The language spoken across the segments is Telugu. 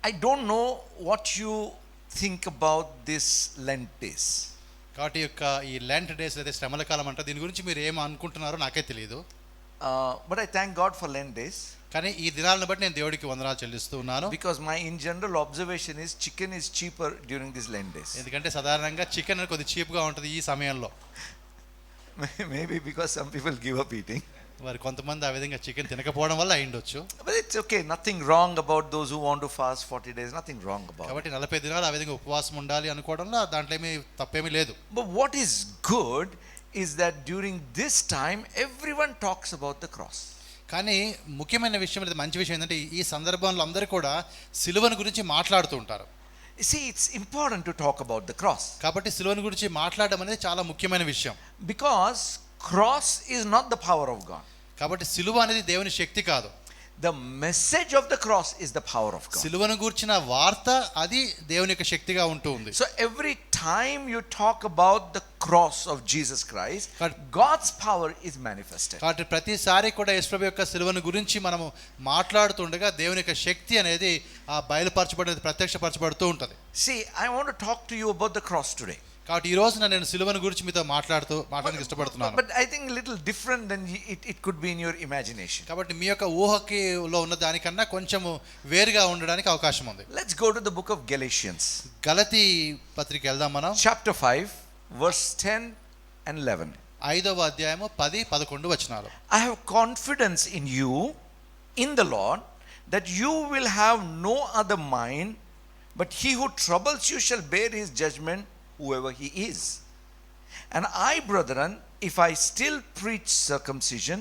I don't know what you think about this Lent days. కాబట్టి యొక్క ఈ లెంట్ డేస్ లేదా శ్రమల కాలం అంటే దీని గురించి మీరు ఏం అనుకుంటున్నారో నాకే తెలియదు. But I thank God for Lent days. కానీ ఈ దినాలను బట్టి నేను దేవుడికి వందనాలు చెల్లిస్తూ ఉన్నాను. Because my in general observation is chicken is cheaper during these Lent days. ఎందుకంటే సాధారణంగా చికెన్ అనేది కొద్దిగా చీప్గా ఉంటుంది ఈ సమయంలో. Maybe because some people give up eating. మరి కొంతమంది ఆ విధంగా చికెన్ తినకపోవడం వల్ల అయ్యుండొచ్చు. But it's okay, nothing wrong about those who want to fast 40 days, nothing wrong about. కాబట్టి 40 దినాలు ఆ విధంగా ఉపవాసం ఉండాలి అనుకోవడంలో దాంట్లో ఏమీ తప్పేమీ లేదు. But what is good is that during this time everyone talks about the cross. కానీ ముఖ్యమైన విషయం లేదా మంచి విషయం ఏంటంటే ఈ సందర్భంలో అందరూ కూడా సిలువను గురించి మాట్లాడుతూ ఉంటారు. You see, it's important to talk about the cross. కాబట్టి సిలువను గురించి మాట్లాడడం అనేది చాలా ముఖ్యమైన విషయం. Because cross is not the power of God. కాబట్టి సిలువ అనేది దేవుని శక్తి కాదు. The message of the cross is the power of God. సిలువను గురించిన వార్త అది దేవుని యొక్క శక్తిగా ఉంటుంది. So every time you talk about the cross of Jesus Christ, God's power is manifested. కాబట్టి ప్రతిసారి కూడా యేసుప్రభు యొక్క సిలువను గురించి మనము మాట్లాడుతుండగా దేవుని యొక్క శక్తి అనేది ఆ బయలుపరచబడేది ప్రత్యక్షపరచబడుతూ ఉంటుంది. See, I want to talk to you about the cross today. కాబట్టి ఈ రోజు నేను సిలువను గురించి మీతో మాట్లాడడానికి ఇష్టపడుతున్నాను. But I think a little different than it could be in your imagination. కాబట్టి మీ యొక్క ఊహకిలో ఉన్న దానికన్నా కొంచెం వేరుగా ఉండడానికి అవకాశం ఉంది. Let's go to the book of Galatians. గలతీ పత్రిక వెళ్దాం మనం. Chapter 5 verse 10 and 11. 5వ అధ్యాయము 10-11 వచనాలు. I have confidence in you in the Lord that you will have no other mind, but he who troubles you shall bear his judgment, whoever he is. And I, brethren, if I still preach circumcision,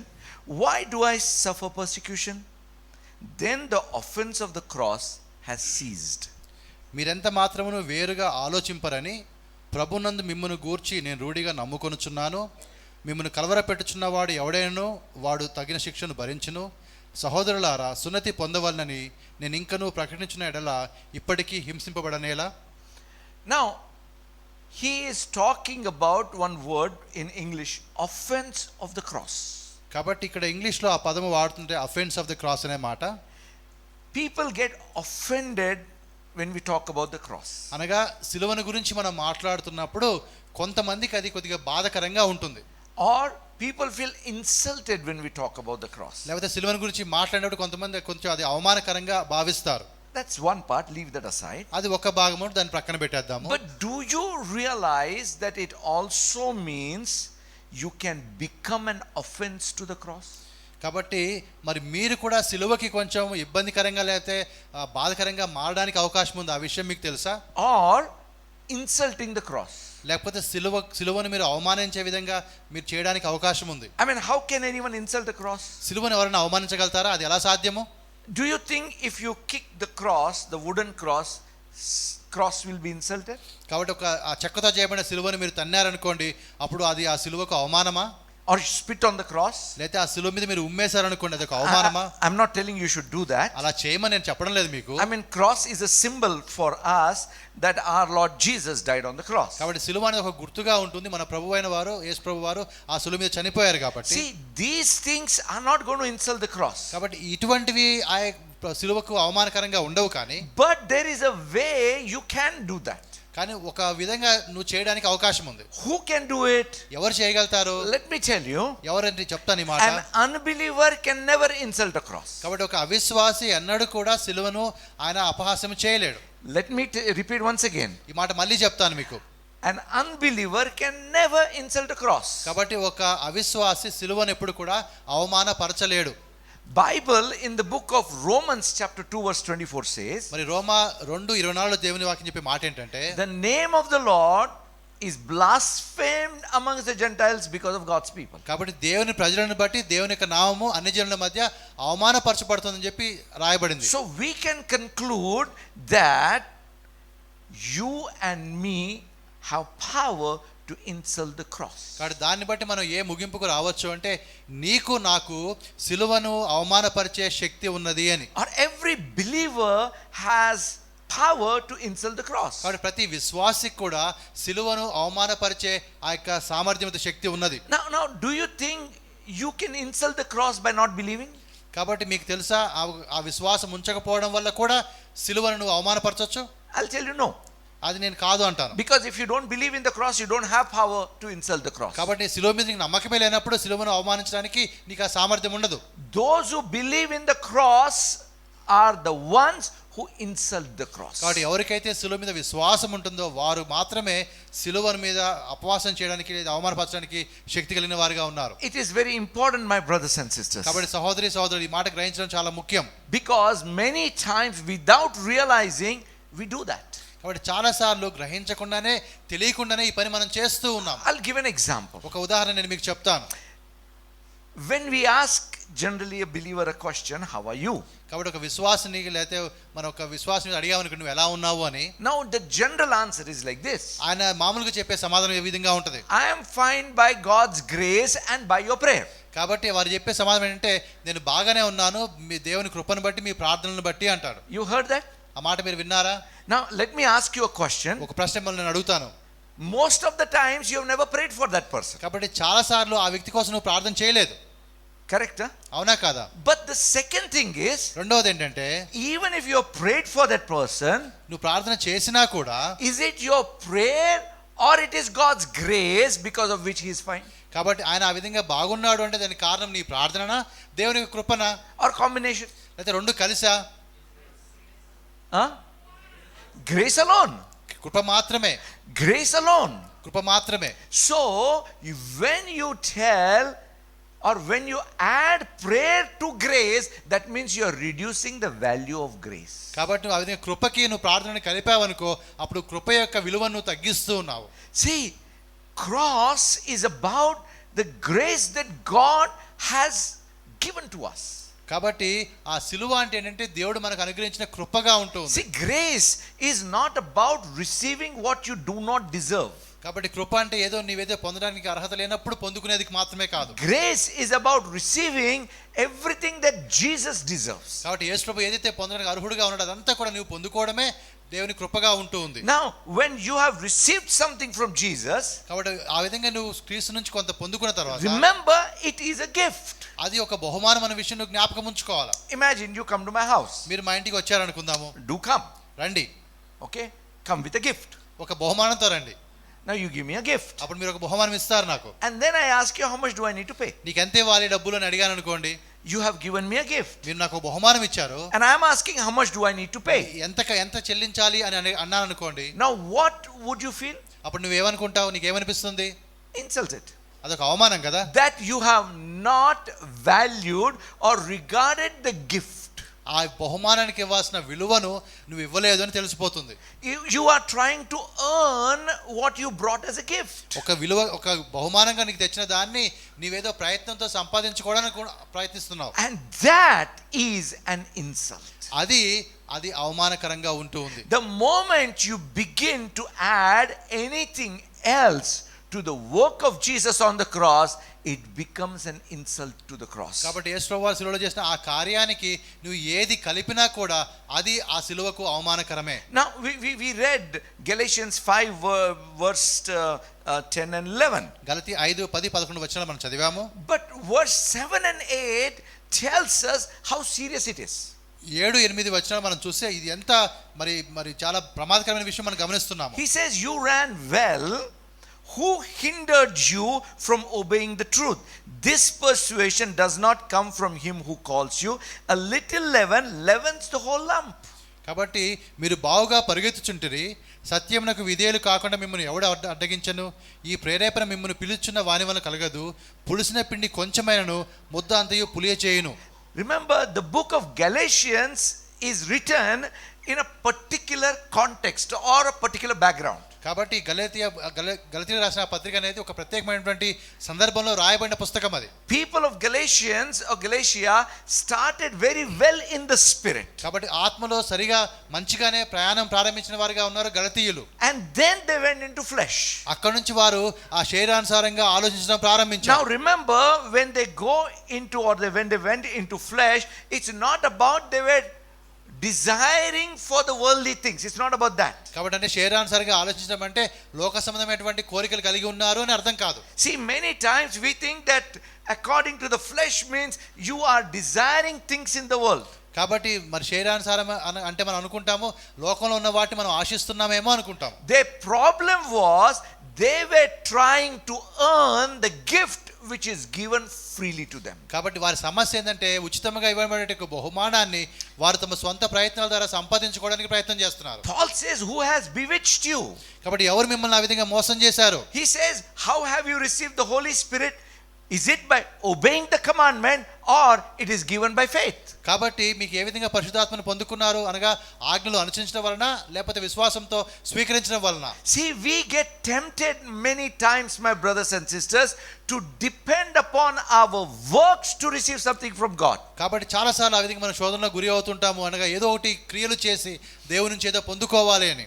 why do I suffer persecution? Then the offense of the cross has ceased. మీరెంత మాత్రమును వేరుగా ఆలోచింపరని ప్రభునందు మిమ్మును గూర్చి నేను రూఢిగా నమ్ముకొనుచున్నాను. మిమ్మును కలవరపెట్టుచున్నవాడు ఎవడైనను వాడు తగిన శిక్షను భరించును. సహోదరులారా, సున్నతి పొందవలనని నేను ఇంకనూ ప్రకటించిన ఎడల ఇప్పటికీ హింసింపబడనేలా. Now he is talking about one word in English, offense of the cross. కాబట్టి ఇక్కడ ఇంగ్లీష్లో ఆ పదము వాడుతుంటే అఫెన్స్ ఆఫ్ ద క్రాస్ అనే మాట. People get offended when we talk about the cross. అనగా సిలువను గురించి మనం మాట్లాడుతున్నప్పుడు కొంతమందికి అది కొద్దిగా బాధకరంగా ఉంటుంది. Or people feel insulted when we talk about the cross. లేకపోతే సిలువను గురించి మాట్లాడినప్పుడు కొంతమంది కొంచెం అది అవమానకరంగా భావిస్తారు. That's one part, leave that aside. అది ఒక భాగము, దాన్ని ప్రక్కన పెట్టేద్దాము. But do you realize that it also means you can become an offense to the cross? కాబట్టి మరి మీరు కూడా సిలువకి కొంచెం ఇబ్బందికరంగా లేకపోతే బాధకరంగా మారడానికి అవకాశం ఉంది. ఆ విషయం మీకు తెలుసా? Or insulting the cross. లేకపోతే సిలువను మీరు అవమానించే విధంగా మీరు చేయడానికి అవకాశం ఉంది. I mean, how can anyone insult the cross? సిలువను ఎవరైనా అవమానించగలుగుతారా? అది ఎలా సాధ్యము? Do you think if you kick the cross, the wooden cross will be insulted? కాబట్టి ఒక ఆ చెక్కతో చేయబడిన సిలువను మీరు తన్నారనుకోండి, అప్పుడు అది ఆ సిలువకు అవమానమా? Or spit on the cross? లేకపోతే ఆ సిలువ మీద మీరు ఉమ్మేశారనుకోండి, అది ఒక అవమానమా? I'm not telling you should do that. అలా చేయమని నేను చెప్పడం లేదు మీకు. I mean, cross is a symbol for us that our Lord Jesus died on the cross. కాబట్టి సిలువ అనేది ఒక గుర్తుగా ఉంటుంది. మన ప్రభువైన వారు యేసు ప్రభువారు ఆ సిలువ మీద చనిపోయారు కాబట్టి. See, these things are not going to insult the cross. కాబట్టి ఇటువంటివి ఆ సిలువకు అవమానకరంగా ఉండవు. కానీ but there is a way you can do that. కానీ ఒక విధంగా నువ్వు చేయడానికి అవకాశం ఉంది. Who can do it? ఎవరు చేయగలుగుతారు? Let me tell you. ఎవరంటే చెప్తాను ఈ మాట. An unbeliever can never insult a cross. కాబట్టి ఒక అవిశ్వాసి అన్నడు కూడా సిలువను ఆయన అపహాస్యం చేయలేడు. Let me repeat once again. ఈ మాట మళ్ళీ చెప్తాను మీకు. An unbeliever can never insult a cross. కాబట్టి ఒక అవిశ్వాసి సిలువను ఎప్పుడు కూడా అవమానపరచలేడు. Bible in the book of Romans chapter 2 verse 24 says, మరి రోమా 2:24 దేవుని వాక్యం చెప్పే మాట ఏంటంటే, the name of the Lord is blasphemed amongst the Gentiles because of God's people. కాబట్టి దేవుని ప్రజలను బట్టి దేవుని యొక్క నామము అన్ని జనుల మధ్య అవమానపరచబడుతుందని చెప్పి రాయబడింది. So we can conclude that you and me have power to insult the cross. కాబట్టి దాన్ని బట్టి మనం ఏ ముగింపుకు రావచ్చు అంటే, నీకు నాకు సిలువను అవమానపరిచే శక్తి ఉన్నది అని. Or every believer has power to insult the cross. కాబట్టి ప్రతి విశ్వాసికి కూడా సిలువను అవమానపరిచే ఆ యొక్క సామర్థ్యం శక్తి ఉన్నది. Now do you think you can insult the cross by not believing? కాబట్టి మీకు తెలుసా ఆ విశ్వాసం ఉంచకపోవడం వల్ల కూడా సిలువను నువ్వు అవమానపరచొచ్చు? I'll tell you no. అది నేను కాదు అంటాను. Because if you don't believe in the cross, you don't have power to insult the cross. కాబట్టి సిలువ మీద నీకు నమ్మకమే లేనప్పుడు సిలువను అవమానించడానికి నీకు ఆ సామర్థ్యం ఉండదు. Those who believe in the cross are the ones who insult the cross. కాబట్టి ఎవరికైతే సిలువ మీద విశ్వాసం ఉంటుందో వారు మాత్రమే సిలువ మీద అపవాసం చేయడానికి లేదా అవమానపరచడానికి శక్తి కలిగిన వారుగా ఉన్నారు. It is very important, my brothers and sisters. కాబట్టి సహోదరి సహోదరులు ఈ మాట గ్రహించడం చాలా ముఖ్యం. Because many times without realizing we do that. కాబట్టి చాలా సార్లు గ్రహించకుండానే తెలియకుండానే ఈ పని మనం చేస్తూ ఉన్నాం. I'll give an example. ఒక ఉదాహరణ నేను మీకు చెప్తాను. When we ask generally a believer a question, how are you? కాబట్టి ఒక విశ్వాసిని లేకపోతే మన ఒక విశ్వాసిని అడిగామనుకో నువ్వు ఎలా ఉన్నావు అని, Now the general answer is like this. ఆయన మామూలుగా చెప్పే సమాధానం ఏ విధంగా ఉంటుంది? I am fine by God's grace and by your prayer. కాబట్టి వారు చెప్పే సమాధానం ఏంటంటే నేను బాగానే ఉన్నాను మీ దేవుని కృపను బట్టి మీ ప్రార్థనలను బట్టి అంటాడు. You heard that? ఆ మాట మీరు విన్నారా? Now let me ask you a question. ఒక ప్రశ్న మిమ్మల్ని నేను అడుగుతాను. Most of the times you have never prayed for that person. కాబట్టి చాలా సార్లు ఆ వ్యక్తి కోసం నువ్వు ప్రార్థన చేయలేదు. Correct? Huh? అవునా కాదా? But the second thing is, రెండవది ఏంటంటే even if you have prayed for that person, నువ్వు ప్రార్థన చేసినా కూడా is it your prayer or it is God's grace because of which he is fine? కాబట్టి ఆయన ఆ విధంగా బాగున్నాడు అంటే దానికి కారణం నీ ప్రార్థననా దేవుని కృపనా Or combination? లేకపోతే రెండు కలిసా? Huh? Grace alone. కృప మాత్రమే. Grace alone. కృప మాత్రమే. So when you tell or when you add prayer to grace, that means you are reducing the value of grace. కాబట్టి నువ్వు ఆ విధంగా కృపకి నువ్వు ప్రార్థనని కలిపావనుకో అప్పుడు కృప యొక్క విలువను నువ్వు తగ్గిస్తూ ఉన్నావు. See, cross is about the grace that God has given to us. కాబట్టి ఆ సిలువ అంటే ఏంటంటే దేవుడు మనకు అనుగ్రహించిన కృపగా ఉంటుంది. See, grace is not about receiving what you do not deserve. కాబట్టి కృప అంటే ఏదో నీవేదో పొందడానికి అర్హత లేనప్పుడు పొందుకునేది మాత్రమే కాదు. Grace is about receiving everything that Jesus deserves. కాబట్టి యేసు ప్రభువు ఏదైతే పొందడానికి అర్హుడుగా ఉన్నాడో అదంతా కూడా నువ్వు పొందుకోవడమే దేవుని కృపగా ఉంటూ ఉంది. Now when you have received something from Jesus, కాబట్టి ఆ విధంగా నువ్వు క్రీస్తు నుంచి కొంత పొందుకున్న తర్వాత remember it is a gift. అది ఒక బహుమానం అనే విషయం నువ్వు జ్ఞాపకం ఉంచుకోవాలి. Imagine you come to my house. మీరు మా ఇంటికి వచ్చారనుకుందాము. Do come. రండి. Okay? Come with a gift. ఒక బహుమానంతో రండి. Now you give me a gift. అప్పుడు మీరు ఒక బహుమానం ఇస్తారు నాకు. And then I ask you how much do I need to pay? నీకు ఎంత ఇవ్వాలి డబ్బులు అని అడిగాను అనుకోండి. You have given me a gift. మీరు నాకు బహుమానం ఇచ్చారు. And I am asking how much do I need to pay? ఎంత చెల్లించాలి అని అన్నాను అనుకోండి. Now what would you feel? అప్పుడు నువ్వేమనుకుంటావు? నీకేమనిపిస్తుంది? Insulted. అదొక అవమానం కదా. That you have not valued or regarded the gift. ఆ బహుమానానికి ఇవ్వాల్సిన విలువను నువ్వు ఇవ్వలేదు అని తెలిసిపోతుంది. You are trying to earn what you brought as a gift. ఒక బహుమానంగా నీకు తెచ్చిన దాన్ని నీవేదో ప్రయత్నంతో సంపాదించుకోవడానికి ప్రయత్నిస్తున్నావు. And that is an insult. అది అవమానకరంగా ఉంటుంది. The moment you begin to add anything else to the work of Jesus on the cross, it becomes an insult to the cross. కాబట్టి యేసు ప్రభువు శిలువలో చేసిన ఆ కార్యానికి నువ్వు ఏది కలిపినా కూడా అది ఆ శిలువకు అవమానకరమే. Now we read Galatians 5 verse 10 and 11. గలతీ 5 10 11 వచనాలు మనం చదివాము. But verse 7 and 8 tells us how serious it is. 7 8 వచనాలు మనం చూస్తే ఇది ఎంత మరి చాలా ప్రమాదకరమైన విషయం మనం గమనిస్తున్నాము. He says you ran well. Who hindered you from obeying the truth? This persuasion does not come from him who calls you. A little leaven leavens the whole lump. కాబట్టి మీరు బావుగా పరిగెత్తుచుంటిరి, సత్యమునకు విధేయులు కాకుండా మిమ్మల్ని ఎవడు అడ్డగించను? ఈ ప్రేరేపణ మిమ్మల్ని పిలుచున్న వాని వల్ల కలగదు. పులిసిన పిండి కొంచెమైనను ముద్ద అంతయు పులియ చేయును. Remember, the book of Galatians is written in a particular context or a particular background. కాబట్టి గలతీయులకు రాసిన పత్రిక అనేది ఒక ప్రత్యేకమైనటువంటి సందర్భంలో రాయబడిన పుస్తకం అది. People of Galatia started very well in the spirit. కాబట్టి ఆత్మలో సరిగా మంచిగానే ప్రయాణం ప్రారంభించిన వారుగా ఉన్నారు గలతీయులు. And then they went into flesh. అక్కడ నుంచి వారు ఆ శరీరానుసారంగా ఆలోచించడం ప్రారంభించారు. Now remember, when they went into flesh, it's not about they were desiring for the worldly things. It's not about that. కాబట్టి అంటే శరీరానుసారంగా ఆలోచించడం అంటే లోక సంబంధమైనటువంటి కోరికలు కలిగి ఉన్నారు అని అర్థం కాదు. See, many times we think that according to the flesh means you are desiring things in the world. కాబట్టి మరి శరీరానుసారం అంటే మనం అనుకుంటాము లోకంలో ఉన్న వాటిని మనం ఆశిస్తున్నామేమో అనుకుంటాం. Their problem was they were trying to earn the gift which is given freely to them. కాబట్టి వారి సమస్య ఏంటంటే ఉచితంగా ఇవ్వబడే బహుమానాన్ని వారు తమ సొంత ప్రయత్నాల ద్వారా సంపాదించుకోవడానికి ప్రయత్నం చేస్తున్నారు. Paul says, who has bewitched you? కాబట్టి ఎవరు మిమ్మల్ని ఆ విధంగా మోసం చేశారు? He says, how have you received the Holy Spirit? Is it by obeying the commandment or it is given by faith? కాబట్టి మీకు ఏ విధంగా పరిశుద్ధాత్మను పొందుకున్నారు అనగా ఆజ్ఞలు అనుసరించడం వలన లేకపోతే విశ్వాసంతో స్వీకరించడం వలన? See, we get tempted many times, my brothers and sisters, to depend upon our works to receive something from God. కాబట్టి చాలాసార్లు ఆ విధంగా మనం శోధనలో గురి అవుతుంటాము అనగా ఏదో ఒకటి క్రియలు చేసి దేవుని నుంచి ఏదో పొందుకోవాలి అని.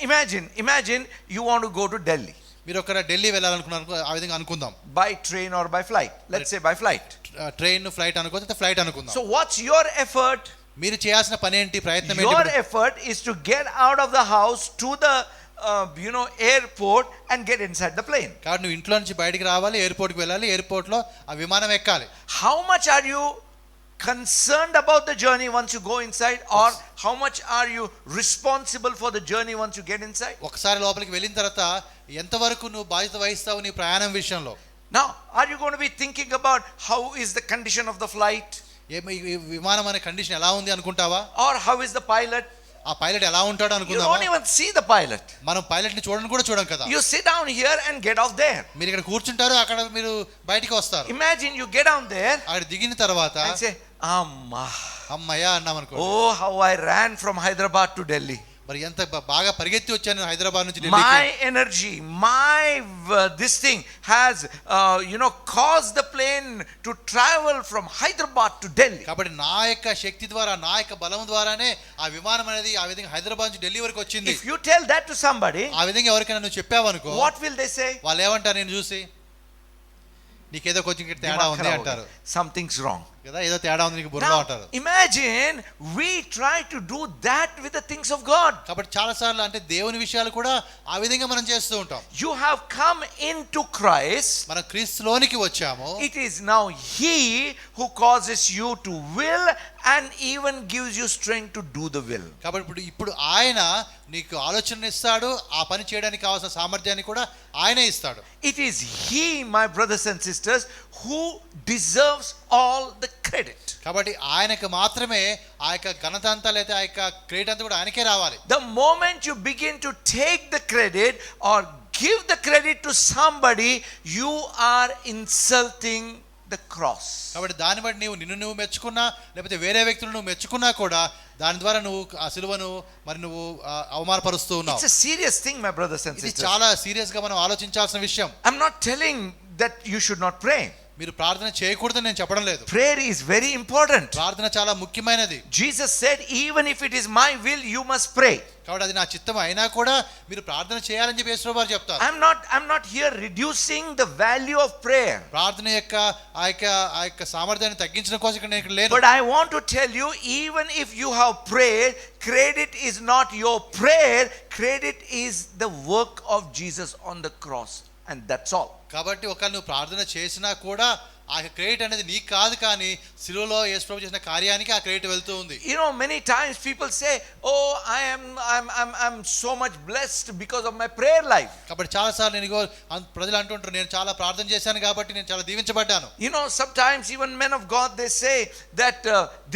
Imagine you want to go to Delhi. మీరు ఒక ఢిల్లీ వెళ్ళాలనుకున్నారు ఆ విధంగా అనుకుందాం. By train or by flight. Let's say by flight. Train flight అనుకుంటే ఫ్లైట్ అనుకుందాం. So what's your effort? మీరు చేయాల్సిన పని ఏంటి, ప్రయత్నం ఏంటి? Your effort is to get out of the house to the airport and get inside the plane. కాబట్టి నువ్వు ఇంట్లో నుంచి బయటికి రావాలి, ఎయిర్పోర్ట్కి వెళ్ళాలి, ఎయిర్పోర్ట్లో ఆ విమానం ఎక్కాలి. How much are you concerned about the journey once you go inside, or how much are you responsible for the journey once you get inside? ఒకసారి లోపలికి వెళ్ళిన తర్వాత ఎంతవరకు నువ్వు బాధ్యత వహిస్తావు నీ ప్రయాణం విషయంలో? Now, are you going to be thinking about how is the condition of the flight? విమానం అనే కండిషన్ ఎలా ఉంది అనుకుంటావా? Or how is the pilot? ఆ పైలట్ ఎలా ఉంటాడు You అనుకుందామా? don't even see the pilot. మనం పైలట్ ని చూడని కూడా చూడం కదా. You sit down here and get off there. మీరు ఇక్కడ కూర్చుంటారు, అక్కడ మీరు బయటికి వస్తారు. Imagine you get down there అక్కడ దిగిన తర్వాత and say, అమ్మయ్యా అన్నాం అనుకో. oh, how I ran from Hyderabad to Delhi. మరి ఎంత బాగా పరిగెత్తి వచ్చాను హైదరాబాద్ నుంచి ఢిల్లీకి. My energy, this thing has caused the plane to travel from Hyderabad to Delhi. కాబట్టి నా యొక్క శక్తి ద్వారా, నా యొక్క బలం ద్వారానే ఆ విమానం అనేది ఆ విధంగా హైదరాబాద్ నుంచి ఢిల్లీ వరకు వచ్చింది. If you tell that to somebody, ఆ విధంగా ఎవరికైనా నువ్వు చెప్పావనుకో, what will they say? వాళ్ళు ఏమంటారు నేను చూసి? నీకేదో కొంచెం తేడా ఉంది అంటారు. Something's wrong. కదా, ఏదో తేడా ఉంది నీకు బుర్రలో అంటారు. Imagine we try to do that with the things of God. కాబట్టి చాలా సార్లు అంటే దేవుని విషయాలు కూడా ఆ విధంగా మనం చేస్తూ ఉంటాం. You have come into Christ. మనం క్రీస్తులోనికి వచ్చాము. It is now He who causes you to will and even gives you strength to do the will. కాబట్టి ఇప్పుడు ఆయన నీకు ఆలోచన ఇస్తాడు, ఆ పని చేయడానికి కావాల్సిన సామర్థ్యాన్ని కూడా ఆయనే ఇస్తాడు. It is He, my brothers and sisters, who deserves all the credit. కాబట్టి ఆయనకు మాత్రమే ఆ యొక్క ఘనత అంతా లేదా ఆ యొక్క క్రెడిట్ అంతా కూడా ఆయనకే రావాలి. The moment you begin to take the credit or give the credit to somebody, you are insulting the cross. కాబట్టి దాన్ని బట్టి నిన్ను మెచ్చుకున్నా లేకపోతే వేరే వ్యక్తులను నువ్వు మెచ్చుకున్నా కూడా దాని ద్వారా నువ్వు ఆ సిలువను మరి నువ్వు అవమానపరుస్తూ ఉన్నావు. It's a serious thing, my brothers and sisters. ఇది చాలా సీరియస్ గా మనం ఆలోచించాల్సిన విషయం. I'm not telling that you should not pray. మీరు ప్రార్థన చేయకూడదని నేను చెప్పడం లేదు. Prayer is very important. ప్రార్థన చాలా ముఖ్యమైనది. Jesus said, even if it is my will, you must pray. కాబట్టి అది నా చిత్తం అయినా కూడా మీరు ప్రార్థన చేయాలని చెప్పి యేసుప్రభు వారు చెప్తారు. I'm not here reducing the value of prayer. ప్రార్థన యొక్క ఆ యొక్క సామర్థ్యాన్ని తగ్గించడం కోసం ఇక్కడ నేను లేను. But I want to tell you, even if you have prayed, credit is not your prayer. Credit is the work of Jesus on the cross, and that's all. కాబట్టి ఒకవేళ నువ్వు ప్రార్థన చేసినా కూడా ఆ క్రెడిట్ అనేది నీకు కాదు, కానీ సిలువలో యేసుప్రభు చేసిన కార్యానికి ఆ క్రెడిట్ వెళ్తూ ఉంది. Many times people say, oh, I'm so much blessed because of my prayer life. కాబట్టి చాలా సార్లు ప్రజలు అంటుంటారు నేను చాలా ప్రార్థన చేశాను కాబట్టి నేను చాలా దీవించబడ్డాను. Sometimes even men of God, they say that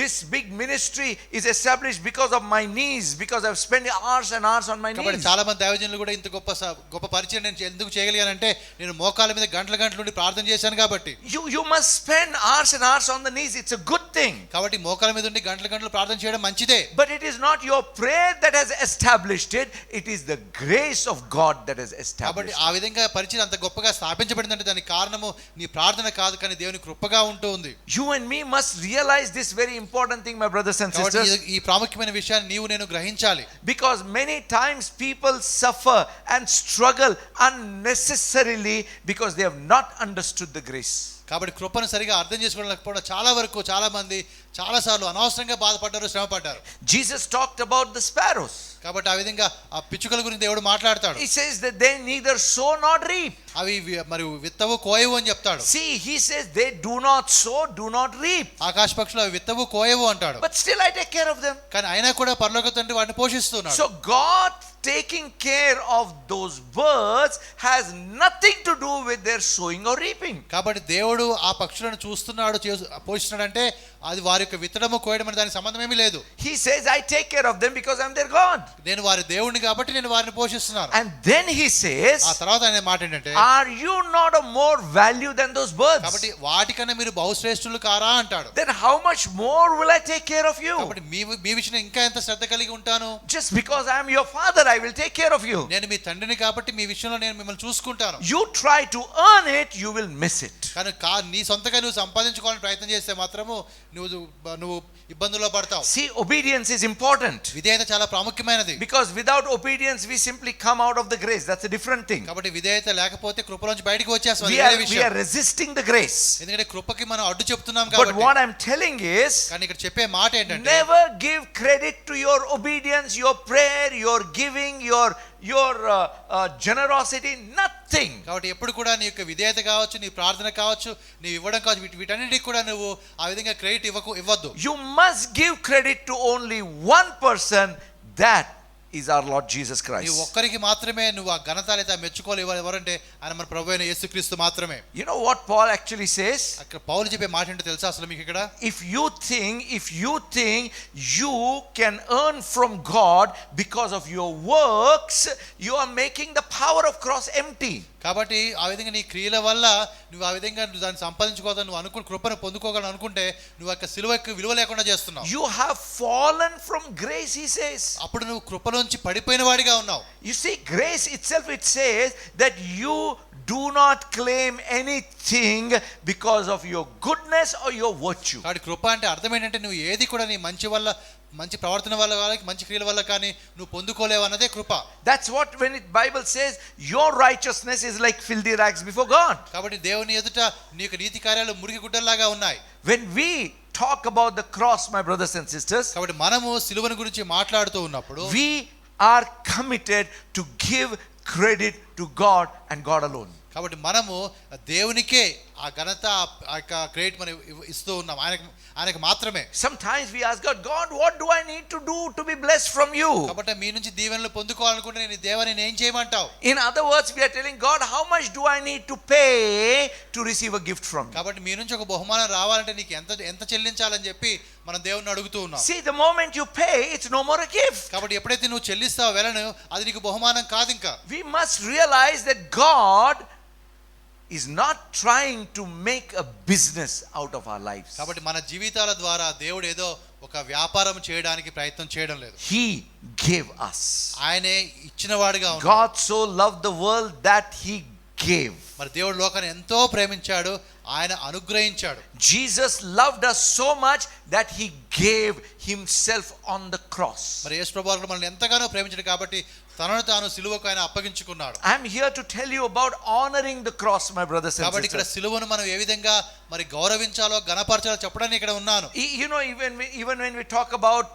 this big ministry is established because of my knees, because I've spent hours and hours on my knees. కాబట్టి చాలా మంది దైవజనులు కూడా ఇంత గొప్ప పరిచయం నేను ఎందుకు చేయగలిగానంటే నేను మోకాళ్ళ మీద గంటల నుండి ప్రార్థన చేశాను కాబట్టి. You must spend hours and hours on the knees. It's a good thing. కాబట్టి మోకాళ్ళ మీద ఉండి గంటలు ప్రార్థన చేయడం మంచిదే. But it is not your prayer that has established it. It is the grace of God that has established. కాబట్టి ఆ విధంగా పరిచయం అంత గొప్పగా స్థాపించబడిందంటే దానికి కారణము నీ ప్రార్థన కాదు, కానీ దేవుని కృపగా ఉంటూ ఉంది. You and me must realize this very important thing, my brothers and sisters. ఈ ప్రాముఖ్యమైన విషయాన్ని నీవు నేను గ్రహించాలి. Because many times people suffer and struggle unnecessarily because they have not understood the grace. కాబట్టి కృపను సరిగా అర్థం చేసుకోవడం చాలా వరకు చాలా మంది చాలాసార్లు అనవసరంగా బాధపడ్డారు, శ్రమ పడ్డారు. Jesus talked about the sparrows. కాబట్టి ఆ విధంగా ఆ పిచ్చుకల గురించి దేవుడు మాట్లాడతాడు. He says that they neither sow nor reap. అవి మరి విత్తవు కోయవు అని చెప్తాడు. See, he says they do not sow, do not reap. ఆకాశ పక్షులు అవి విత్తవు కోయవు అంటాడు. But still I take care of them. కానీ అయినా కూడా పరలోక తండ్రి వాటిని పోషిస్తున్నాడు. So God taking care of those birds has nothing to do with their sowing or reaping. కాబట్టి దేవుడు ఆ పక్షులను చూస్తున్నాడు, పోషిస్తున్నాడు అంటే అది వారి యొక్క విత్తడము కోయడం అనే దానికి సంబంధం ఏమీ లేదు. He says I take care of them because I'm their God. నేను వారి దేవుడిని కాబట్టి నేను వారిని పోషిస్తున్నాను. And then he says, ఆ తర్వాత ఆయన మాట ఏంటంటే, are you not of more value than those birds? కాబట్టి వాటికన్నా మీరు బహుశ్రేష్ఠులు కారా అంటాడు. Then how much more will I take care of you? కాబట్టి మీ విషయం ఇంకా ఎంత శ్రద్ధ కలిగి ఉంటాను. Just because I am your father I will take care of you. నేను మీ తండ్రిని కాబట్టి మీ విషయంలో నేను మిమ్మల్ని చూసుకుంటాను. You try to earn it, you will miss it. కానీ నీ సొంతగా నువ్వు సంపాదించుకోవాలని ప్రయత్నం చేస్తే మాత్రము నువ్వు ఇబ్బందుల్లో పడతావు. See, obedience is important. విధేయత చాలా ప్రాముఖ్యమైనది. Because without obedience we simply come out of the grace. That's a different thing. కాబట్టి విధేయత లేకపోతే కృపలోంచి బయటికి వచ్చేస్తాం. We are resisting the grace. ఎందుకంటే కృపకి మనం అడ్డు చెప్తున్నాం కాబట్టి. But what I'm telling is, కానీ ఇక్కడ చెప్పే మాట ఏంటంటే, never give credit to your obedience, your prayer, your giving, your generosity, nothing. కాబట్టి ఎప్పుడు కూడా నీ యొక్క విధేయత కావచ్చు, నీ ప్రార్థన కావచ్చు, నీ ఇవ్వడం కావచ్చు, వీటన్నిటికి కూడా నువ్వు ఆ విధంగా క్రెడిట్ ఇవ్వద్దు. You must give credit to only one person, that is our Lord Jesus Christ. నీ ఒక్కరికి మాత్రమే నువ్వు ఆ ఘనత లేదా మెచ్చుకోలు ఎవరంటే ఆయన మన ప్రభువైన యేసుక్రీస్తు మాత్రమే. You know what Paul actually says? అక్కడ పౌలు చెప్పే మాట ఏంటో తెలుసా అసలు మీకు ఇక్కడ? If you think you can earn from God because of your works, you are making the power of cross empty. కాబట్టి ఆ విధంగా నీ క్రియల వల్ల నువ్వు ఆ విధంగా దాన్ని సంపాదించుకోవాలని నువ్వు అనుకుని కృపను పొందుకోగలను అనుకుంటే నువ్వు యొక్క సిలువకు విలువ లేకుండా చేస్తున్నావు. You have fallen from grace, he says. అప్పుడు నువ్వు కృపలోంచి పడిపోయిన వాడిగా ఉన్నావు. You see, grace itself, it says that you do not claim anything because of your goodness or your virtue. కాబట్టి కృప అంటే అర్థం ఏంటంటే నువ్వు ఏది కూడా నీ మంచి ప్రవర్తన వల్ల కానీ మంచి క్రియల వల్ల కానీ నువ్వు పొందుకోలేవు అన్నదే కృప. That's what when it Bible says your righteousness is like filthy rags before God. కాబట్టి దేవుని ఎదుట నీ యొక్క నీతి కార్యాలు మురికి గుడ్డల్లాగా ఉన్నాయి. When we talk about the cross, my brothers and sisters, కాబట్టి మనము సిలువను గురించి మాట్లాడుతూ ఉన్నప్పుడు we are committed to give credit to God and God alone. కాబట్టి మనము దేవునికే ఆ ఘనత ఆ యొక్క క్రెడిట్ మనం ఇస్తూ ఉన్నాం, ఆయనకు మాత్రమే. Sometimes we ask God, what do I need to do to be blessed from you? కాబట్టి మీ నుంచి దీవెనలు పొందుకోవాలనుకుంటే నేను దేవాన్ని నేను ఏం చేయమంటావు? In other words, we are telling God, how much do I need to pay to receive a gift from you? కాబట్టి మీ నుంచి ఒక బహుమానం రావాలంటే నీకు ఎంత చెల్లించాలని చెప్పి మనం దేవుణ్ణి అడుగుతూ ఉన్నాం. See, the moment you pay, it's no more a gift. కాబట్టి ఎప్పుడైతే నువ్వు చెల్లిస్తావో వెళ్ళను అది నీకు బహుమానం కాదు ఇంకా. We must realize that God is not trying to make a business out of our lives. కాబట్టి మన జీవితాల ద్వారా దేవుడు ఏదో ఒక వ్యాపారం చేయడానికి ప్రయత్నం చేయడం లేదు. He gave us. ఆయనే ఇచ్చినవాడుగా ఉన్నాడు. God so loved the world that he gave. మరి దేవుడు లోకాన్ని ఎంతో ప్రేమించాడు, ఆయన అనుగ్రహించాడు. Jesus loved us so much that he gave himself on the cross. మరి యేసు ప్రభువు మనల్ని ఎంతగానో ప్రేమించాడు కాబట్టి తనను తాను సిలువకు ఆయన అప్పగించుకున్నాడు. I am here to tell you about honoring the cross, my brothers and కాబట్టి ఇక్కడ sisters. సిలువను మనం ఏ విధంగా మరి గౌరవించాలో గణపరచాలో చెప్పడానికి ఇక్కడ ఉన్నాను. You know, even when we talk about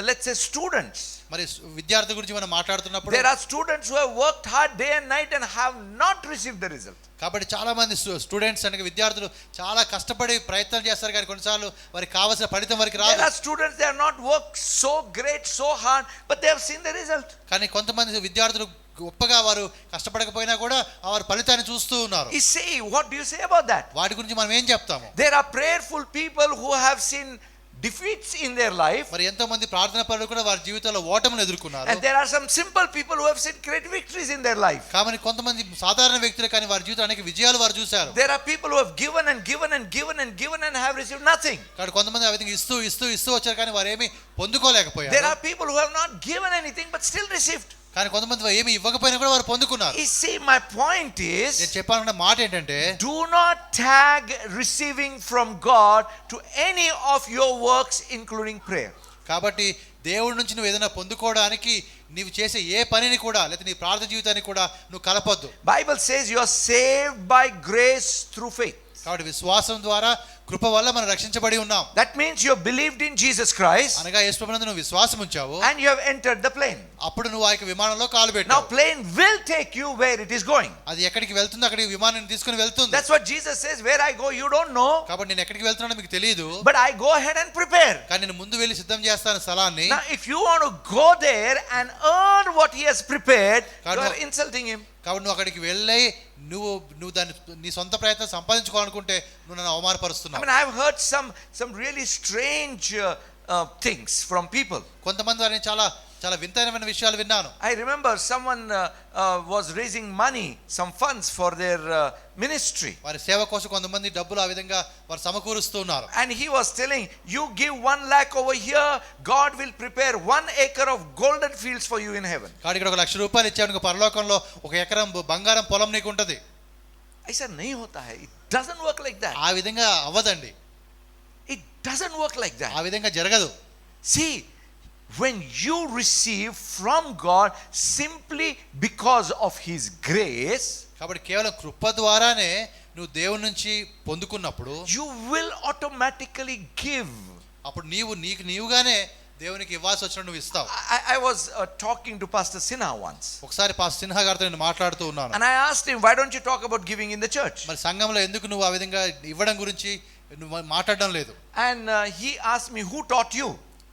let's say students, మరి విద్యార్థి గురించి మనం మాట్లాడుతున్నప్పుడు there are students who have worked hard day and night and have not received the result. కాబట్టి చాలా మంది స్టూడెంట్స్ అంటే విద్యార్థులు చాలా కష్టపడి ప్రయత్నం చేస్తారు కానీ కొన్నిసార్లు వారికి కావాల్సిన ఫలితం వారికి రాదు. There are students, they have not worked so great, so hard, but they have seen the result. కానీ కొంతమంది విద్యార్థులు గొప్పగా వారు కష్టపడకపోయినా కూడా వారు ఫలితాన్ని చూస్తూ ఉన్నారు. You see, what do you say about that? వాటి గురించి మనం ఏం చెప్తాము? There are prayerful people who have seen defeats in their life, మరి ఎంతో మంది ప్రార్థన పరులు కూడా వారి జీవితంలో ఓటమిని ఎదుర్కొన్నారు. and there are some simple people who have seen great victories in their life. కాబట్టి కొంతమంది సాధారణ వ్యక్తులు కానీ వారి జీవితంలో అనేక విజయాలు వారు చూశారు. There are people who have given and given and given and given and have received nothing. కాబట్టి కొంతమంది ఆ విధంగా ఇస్తూ వచ్చారు కానీ వారు ఏమీ పొందుకోలేకపోయారు. There are people who have not given anything but still received. కానీ కొంతమంది ఏమి ఇవ్వకపోయినా కూడా వారు పొందుకున్నారు. You see, my point is, నేను చెప్పాలన్న మాట ఏంటంటే, do not tag receiving from God to any of your works including prayer. కాబట్టి దేవుడి నుంచి నువ్వు ఏదైనా పొందుకోవడానికి నీవు చేసే ఏ పనిని కూడా లేదా నీ ప్రార్థన జీవితాన్ని కూడా నువ్వు కలపొద్దు. Bible says you are saved by grace through faith. కాబట్టి విశ్వాసం ద్వారా కృప వల్ల మనం రక్షించబడి ఉన్నాం. That means you have believed in Jesus Christ. అనగా యేసు ప్రభునందు నువ్వు విశ్వాసం ఉంచావు. And you have entered the plane. అప్పుడు నువ్వు ఆ విమానంలో కాలు Now పెట్టావు. plane will take you where it is going. అది ఎక్కడికి వెళ్తుందో అక్కడికి విమానం తీసుకుని వెళ్తుంది. That's what Jesus says, where I go you don't know. కాబట్టి నేను ఎక్కడికి వెళ్తున్నానో మీకు తెలియదు. But I go ahead and prepare. కానీ నేను ముందు వెళ్ళి సిద్ధం చేస్తాను స్థలాన్ని. Now if you want to go there and earn what he has prepared, you are insulting him. కాబట్టి నువ్వు అక్కడికి వెళ్ళి నువ్వు దాన్ని నీ సొంత ప్రయత్నం సంపాదించుకోవాలనుకుంటే నువ్వు నన్ను అవమానపరుస్తున్నావు. I mean, I have heard some really strange things from people. కొంతమంది వారిని చాలా చాలా వింతైన విషయాలు విన్నాను. I remember someone was raising money, some funds for their ministry. వారి సేవ కోసం కొంతమంది డబ్బులు ఆ విధంగా వారు సమకూరుస్తూ ఉన్నారు. And he was telling, you give 1 lakh over here, God will prepare 1 acre of golden fields for you in heaven. కాబట్టి ఇక్కడ 1 లక్ష రూపాయలు ఇచ్చావు, పరలోకంలో 1 ఎకరం బంగారం పొలం నీకు ఉంటది. I said, nahi hota hai. It doesn't work like that. ఆ విధంగా అవ్వదండి. It doesn't work like that. ఆ విధంగా జరగదు. See, when you receive from God simply because of his grace, కాబట్టి కేవలం కృప ద్వారానే నువ్వు దేవుని నుంచి పొందుకున్నప్పుడు you will automatically give. అప్పుడు నీవుగానే దేవునికి ఇవ్వాల్సి వచ్చిన నువ్వు ఇస్తావు. I was talking to Pastor Sinha once. ఒకసారి పాస్టర్ సిన్హా గారితో నేను మాట్లాడుతూ ఉన్నాను. And I asked him, why don't you talk about giving in the church? మరి సంఘంలో ఎందుకు నువ్వు ఆ విధంగా ఇవ్వడం గురించి నువ్వు మాట్లాడడం లేదు? And he asked me, who taught you?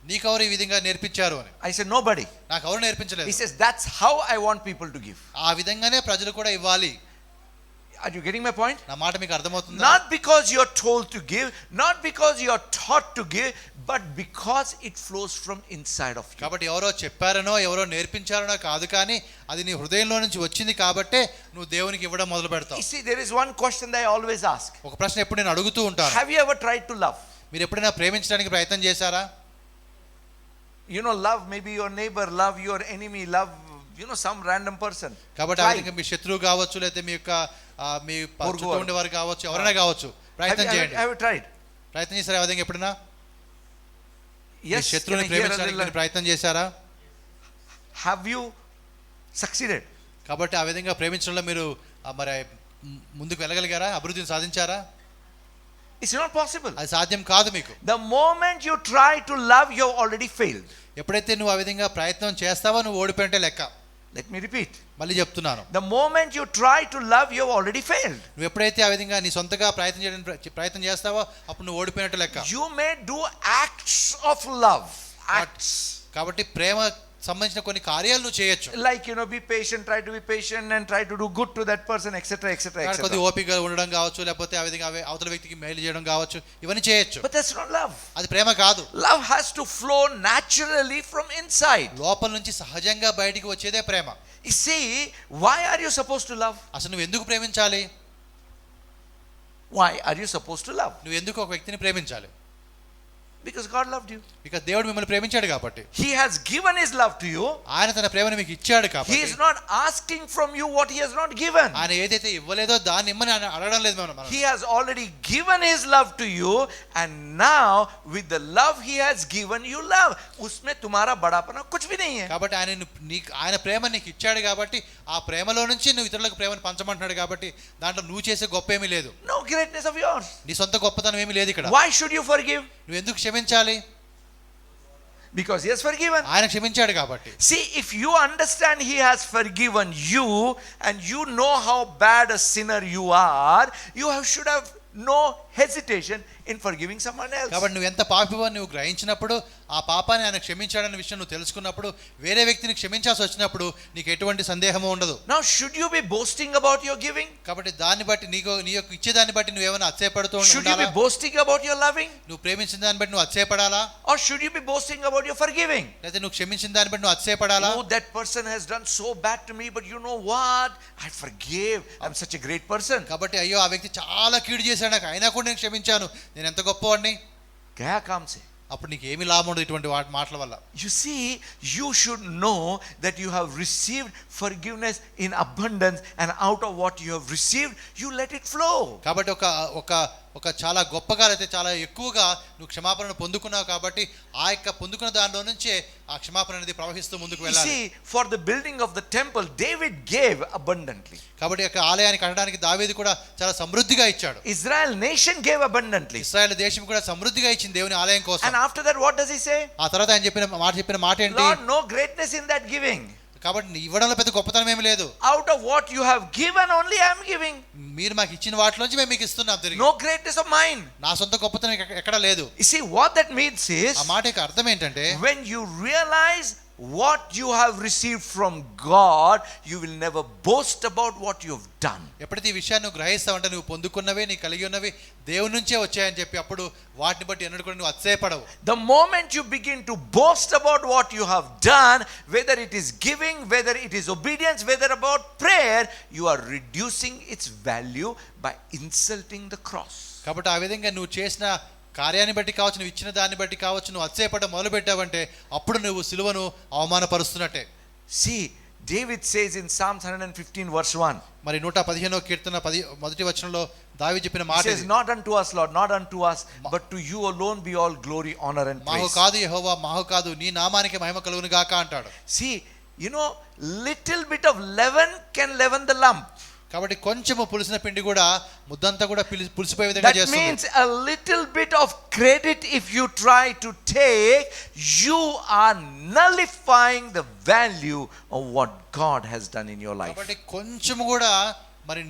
నీకెవరు ఈ విధంగా నేర్పించారు అని. I said, nobody. నాకు ఎవరు నేర్పించలేదు. He says, that's how I want people to give. ఆ విధంగానే ప్రజలు కూడా ఇవ్వాలి. Are you getting my point? నా మాట మీకు అర్థమవుతుందా? Not because you are told to give, not because you are taught to give, but because it flows from inside of you. కాబట్టి ఎవరో చెప్పారనో ఎవరో నేర్పించారనో కాదు, కానీ అది నీ హృదయంలో నుంచి వచ్చింది కాబట్టే నువ్వు దేవునికి ఇవ్వడం మొదలు పెడతావు. You see, there is one question that I always ask. ఒక ప్రశ్న ఎప్పుడు నేను అడుగుతూ ఉంటాను. Have you ever tried to love? మీరు ఎప్పుడైనా ప్రేమించడానికి ప్రయత్నం చేశారా? You know, love maybe your neighbor, love your enemy, love, you know, some random person. కాబట్టి ఆ విధంగా మీ శత్రువు కావచ్చు, లేదా మీ యొక్క మీ చుట్టూ ఉండేవారు కావచ్చు, ఎవరైనా కావచ్చు, ప్రయత్నం చేయండి. Have you tried? ప్రయత్నం చేశారా ఆ విధంగా ఎప్పుడైనా? Yes. శత్రువుని ప్రేమించడానికి ప్రయత్నం చేశారా? Have you succeeded? కాబట్టి ఆ విధంగా ప్రేమించడంలో మీరు మరి ముందుకు వెళ్ళగలిగారా? అభివృద్ధిని సాధించారా? It's not possible. అది సాధ్యం కాదు మీకు. The moment you try to love, you have already failed. ఎప్పుడైతే నువ్వు ఆ విధంగా ప్రయత్నం చేస్తావో నువ్వు ఓడిపోయినట్టే లెక్క. Let me repeat. మళ్ళీ చెప్తున్నాను. The moment you try to love, you have already failed. నువ్వు ఎప్పుడైతే ఆ విధంగా నీ సొంతగా ప్రయత్నం చేస్తావో అప్పుడు నువ్వు ఓడిపోయినట్టు లెక్క. You may do acts of love. Acts. కాబట్టి ప్రేమ సంబంధించిన కొన్ని కార్యాలు నువ్వు చేయొచ్చు. Like, you know, be patient, try to be patient and try to do good to that person, etc., etc., etc. కొద్ది ఓపికగా ఉండడం కావచ్చు, లేకపోతే ఆ విధంగా అవతల వ్యక్తికి మేలు చేయడం కావచ్చు, ఇవన్నీ చేయొచ్చు. But that's not love. అది ప్రేమ కాదు. Love has to flow naturally from inside. లోపల నుంచి సహజంగా బయటికి వచ్చేదే ప్రేమ. You see, why are you supposed to love? అసలు నువ్వు ఎందుకు ప్రేమించాలి? Why are you supposed to love? నువ్వు ఎందుకు ఒక వ్యక్తిని ప్రేమించాలి? Because God loved you. ఇక దేవుడు మిమ్మల్ని ప్రేమించాడు కాబట్టి. He has given his love to you. ఆయన తన ప్రేమను మీకు ఇచ్చాడు కాబట్టి. He is not asking from you what he has not given. ఆయన ఏదైతే ఇవ్వలేదో దాన్ని ఇమ్మని ఆయన అడగడం లేదు మనం. He has already given his love to you, and now with the love he has given you love. उसमें तुम्हारा बड़ापना कुछ भी नहीं है. కాబట్టి ఆయన ప్రేమ నీకు ఇచ్చాడు కాబట్టి ఆ ప్రేమలో నుంచి నువ్వు ఇతరులకు ప్రేమను పంచమంటున్నాడు కాబట్టి దాంట్లో నువ్వు చేసే గొప్ప ఏమీ లేదు. No greatness of yours. నీ సొంత గొప్పతనం ఏమీ లేదు ఇక్కడ. Why should you forgive? నువ్వు ఎందుకు క్షమించాలి? Because he has forgiven. ఆయన క్షమించాడు కాబట్టి. See, if you understand he has forgiven you and you know how bad a sinner you are, you should have no hesitation in forgiving someone else. కాబట్టి నువ్వు ఎంత పాపివో నువ్వు గ్రహించినప్పుడు, ఆ పాపాన్ని ఆయన క్షమించాడనే విషయం నువ్వు తెలుసుకున్నప్పుడు, వేరే వ్యక్తిని క్షమించాల్సి వచ్చినప్పుడు నీకు ఎటువంటి సందేహము ఉండదు. Now should you be boasting about your giving? కాబట్టి దాన్ని బట్టి నీ యొక్క ఇచ్చేదాన్ని బట్టి నువ్వు ఏమైనా అతిశయపడుతూ ఉండాలా? Should you be boasting about your loving? నువ్వు ప్రేమించిన దాన్ని బట్టి నువ్వు అతిశయపడాలా? Or should you be boasting about your forgiving? లేదా నువ్వు క్షమించిన దాన్ని బట్టి నువ్వు అతిశయపడాలా? Oh, that person has done so bad to me, but you know what? I forgave. I'm such a great person. కాబట్టి అయ్యో ఆ వ్యక్తి చాలా కీడు చేశాడు నాకు, అయినా కూడా నేను క్షమించాను, నేను ఎంత గొప్పవాడిని. क्या काम से? అప్పుడు నీకు ఏమీ లాభం ఉండదు ఇటువంటి మాటల వల్ల. You see, you should know that you have received forgiveness in abundance, and out of what you have received, you let it flow. కాబట్టి ఒక ఒక చాలా గొప్పగా అయితే చాలా ఎక్కువగా నువ్వు క్షమాపణను పొందుకున్నావు కాబట్టి ఆ యొక్క పొందుకున్న దానిలో నుంచే ఆ క్షమాపణ అనేది ప్రవహిస్తూ ముందుకు You వెళ్ళాలి. see, for the building of the temple, David gave abundantly. కాబట్టి యొక్క ఆలయాన్ని కట్టడానికి దావీదు కూడా చాలా సమృద్ధిగా ఇచ్చాడు. Israel nation gave abundantly. Israel దేశం కూడా సమృద్ధిగా ఇచ్చింది దేవుని ఆలయం కోసం. And after that, what does he say? ఆ తర్వాత ఆయన చెప్పిన మాట ఏంటి? Lord, no greatness in that giving. కాబట్టి ఇవ్వడంలో పెద్ద గొప్పతనం ఏమీ లేదు. Out of what you have given, only I am giving. మీరు మాకు ఇచ్చిన వాటిలోంచి మేము మీకు ఇస్తున్నాం తిరిగి. No greatness of mine. నా సొంత గొప్పతనం ఎక్కడ లేదు. You see, what that means is, ఆ మాట యొక్క అర్థం ఏంటంటే, when you realize what you have received from God, you will never boast about what you have done. ఎప్పుడైతే ఈ విషయాన్ని నువ్వు గ్రహిస్తావంటే నువ్వు పొందుకున్నవే నీ కలిగి ఉన్నవి దేవుని నుంచే వచ్చాయని చెప్పి అప్పుడు వాటిని బట్టి ఎన్నడూ కూడా నువ్వు అతిశయపడవు. The moment you begin to boast about what you have done, whether it is giving, whether it is obedience, whether about prayer, you are reducing its value by insulting the cross. కాబట్టి ఆ విధంగా నువ్వు చేసిన కార్యాన్ని బట్టి కావచ్చు, నువ్వు ఇచ్చిన దాన్ని బట్టి కావచ్చు, నువ్వు అతిశయపడడం మొదలు పెట్టావంటే అప్పుడు నువ్వు సిలువను అవమానపరుస్తున్నట్టే. See, David says in Psalms 115 verse 1, మరి 115వ కీర్తన మొదటి వచనంలో దావీదు చెప్పిన he మాట says, ఇది. not unto us, Lord, not unto us, but to you alone be all glory, honor and మాహు praise. కాదు యెహోవా, మాహు కాదు నీ నామానికి మహిమ కలుగును గాక అంటాడు. See, you know, little bit of leaven can leaven the lump. కాబట్టి కొంచెము పులిసిన పిండి కూడా ముద్దంతా కూడా పులిసిపోయే విధంగా That చేస్తుంది. means a little bit of credit if you try to take, you are nullifying the value of what God has done in your life. కాబట్టి కొంచెము కూడా మరి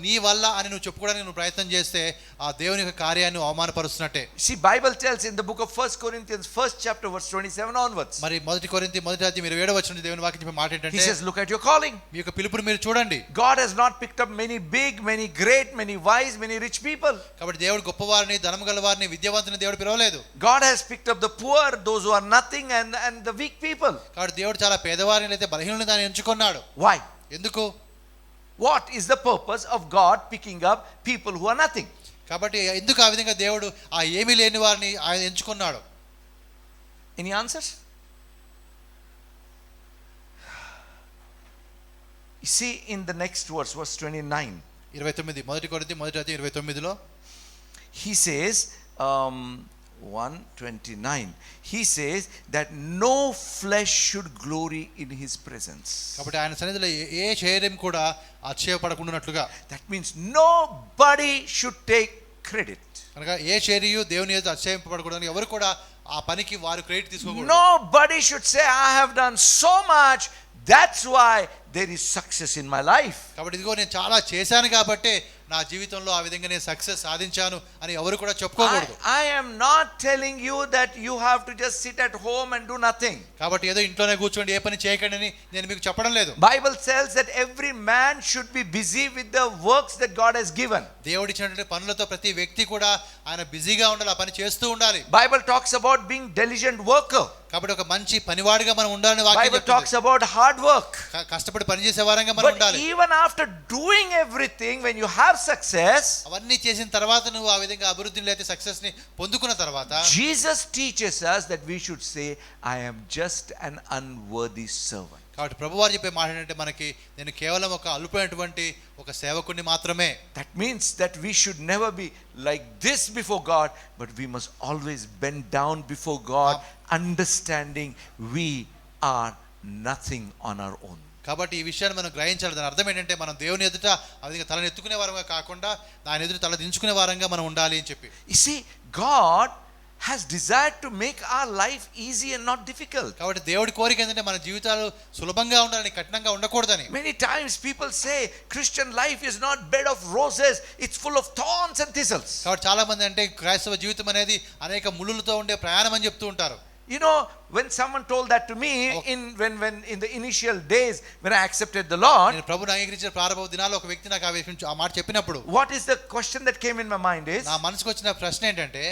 నీ వల్ల అని నువ్వు చెప్పుకోవడానికి నువ్వు ప్రయత్నం చేస్తే ఆ దేవుని యొక్క కార్యాన్ని అవమానపరుస్తున్నట్టే. See, Bible tells in the book of 1 Corinthians 1st chapter verse 27 onwards. మరి మొదటి కొరింథీ మొదటి అధ్యాయం 27వ వచనం దేవుని వాక్యం చెప్పే మాట He ఏంటంటే, says, look at your calling. మీ యొక్క పిలుపుని మీరు చూడండి. God has not picked up many big, many great, many wise, many rich people. కాబట్టి దేవుడు గొప్పవారిని, ధనము గలవారిని, విద్యావంతుని దేవుడు పిలవలేదు. God has picked up the poor, those who are nothing, and the weak people. కాబట్టి దేవుడు చాలా పేదవారిని అయితే బలహీనులను దాన్ని ఎంచుకున్నాడు. Why? ఎందుకు? What is the purpose of God picking up people who are nothing? కాబట్టి ఎందుకు ఆ విధంగా దేవుడు ఆ ఏమీ లేని వారిని ఆయన ఎంచుకున్నాడు? Any answers? You see in the next verse, verse 29. 29 మొదటి కొరింథీ మొదటి అధ్యాయం 29లో He says, 1:29. He says that no flesh should glory in his presence. కాబట్టి ఆయన సన్నిధిలో ఏ శరీరం కూడా అతిశయపడకుండానట్లుగా. That means nobody should take credit. కనుక ఏ శరీరం దేవుని ఎదుట అతిశయింపబడకూడదని ఎవరు కూడా ఆ పనికి వారు క్రెడిట్ తీసుకోకూడదు. Nobody should say, I have done so much, that's why there is success in my life. కాబట్టి ఇదిగో నేను చాలా చేశాను కాబట్టి నా జీవితంలో ఆ విధంగా నేను సక్సెస్ సాధించాను అని ఎవరు కూడా చెప్పుకోకూడదు. I am not telling you that you have to just sit at home and do nothing. కాబట్టి ఏదో ఇంట్లోనే కూర్చోండి, ఏ పని చేయకండి అని నేను మీకు చెప్పడం లేదు. Bible tells that every man should be busy with the works that God has given. దేవుడు ఇచ్చినటువంటి పనులతో ప్రతి వ్యక్తి కూడా ఆయన బిజీగా ఉండాలి, ఆ పని చేస్తూ ఉండాలి. Bible talks about being diligent worker. కాబట్టి ఒక మంచి పనివాడిగా మనం ఉండాలని వాక్యం Bible చెప్తుంది. talks about hard work. కష్టపడి పనిచేసే వారంగా మనం But ఉండాలి. even after doing everything, when you have success, అవన్నీ చేసిన తర్వాత నువ్వు ఆ విధంగా అభివృద్ధిని లేకపోతే సక్సెస్ ని పొందుకున్న తర్వాత Jesus teaches us that we should say, I am just an unworthy servant. కాబట్టి ప్రభువారు చెప్పే మాట ఏంటంటే మనకి నేను కేవలం ఒక అల్పమైనటువంటి ఒక సేవకుడిని మాత్రమే. That means that we should never be like this before God, but we must always bend down before God, understanding we are nothing on our own. కాబట్టి ఈ విషయాన్ని మనం గ్రహించాలి. దాని అర్థం ఏంటంటే మనం దేవుని ఎదుట ఆ విధంగా తలను ఎత్తుకునే వారంగా కాకుండా దాని ఎదుట తల దించుకునే వారంగా మనం ఉండాలి అని చెప్పి. You see, God has desired to make our life easy and not difficult. కాబట్టి దేవుడి కోరిక ఏంటంటే మన జీవితాలు సులభంగా ఉండాలని, కఠినంగా ఉండకూడదని. Many times people say Christian life is not bed of roses, it's full of thorns and thistles. కాబట్టి చాలా మంది అంటే క్రైస్తవ జీవితం అనేది అనేక ముళ్ళులతో ఉండే ప్రయాణం అని చెప్తూ ఉంటారు. You know, when someone told that to me when in the initial days when I accepted the Lord, నేను ప్రభువుని అంగీకరించిన ప్రారంభ దినాల్లో ఒక వ్యక్తి నాకు ఆ మాట చెప్పినప్పుడు what is the question that came in my mind is, నా మనసుకు వచ్చిన ప్రశ్న ఏంటంటే,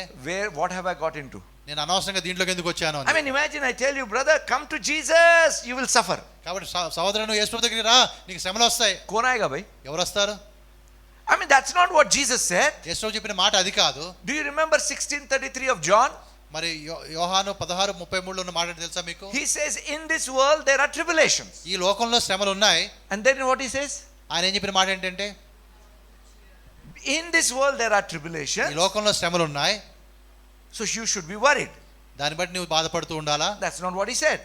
what have I got into? నేను అనవసరంగా దీంట్లోకి ఎందుకు వచ్చాను అని. I mean, imagine I tell you, brother, come to Jesus, you will suffer. కాబట్టి సహోదరుడు యేసు ప్రభు దగ్గరికి రా, నీకు శ్రమలు వస్తాయి. Kaun aayega bhai? ఎవరు వస్తారు? I mean, that's not what Jesus said. యేసు ప్రభు చెప్పిన మాట అది కాదు. Do you remember 16:33 of John? మరి యోహాను 16:33లో ఉన్న మాట తెలుసా మీకు? He says, in this world there are tribulations. ఈ లోకంలో శ్రమలు ఉన్నాయి. And then what he says? ఆయన ఏం చెప్పిన మాట ఏంటంటే, in this world there are ఈ tribulations, లోకంలో శ్రమలు ఉన్నాయి, so you should be worried. దాన్ని బట్టి నువ్వు బాధపడుతూ ఉండాలా? That's not what he said.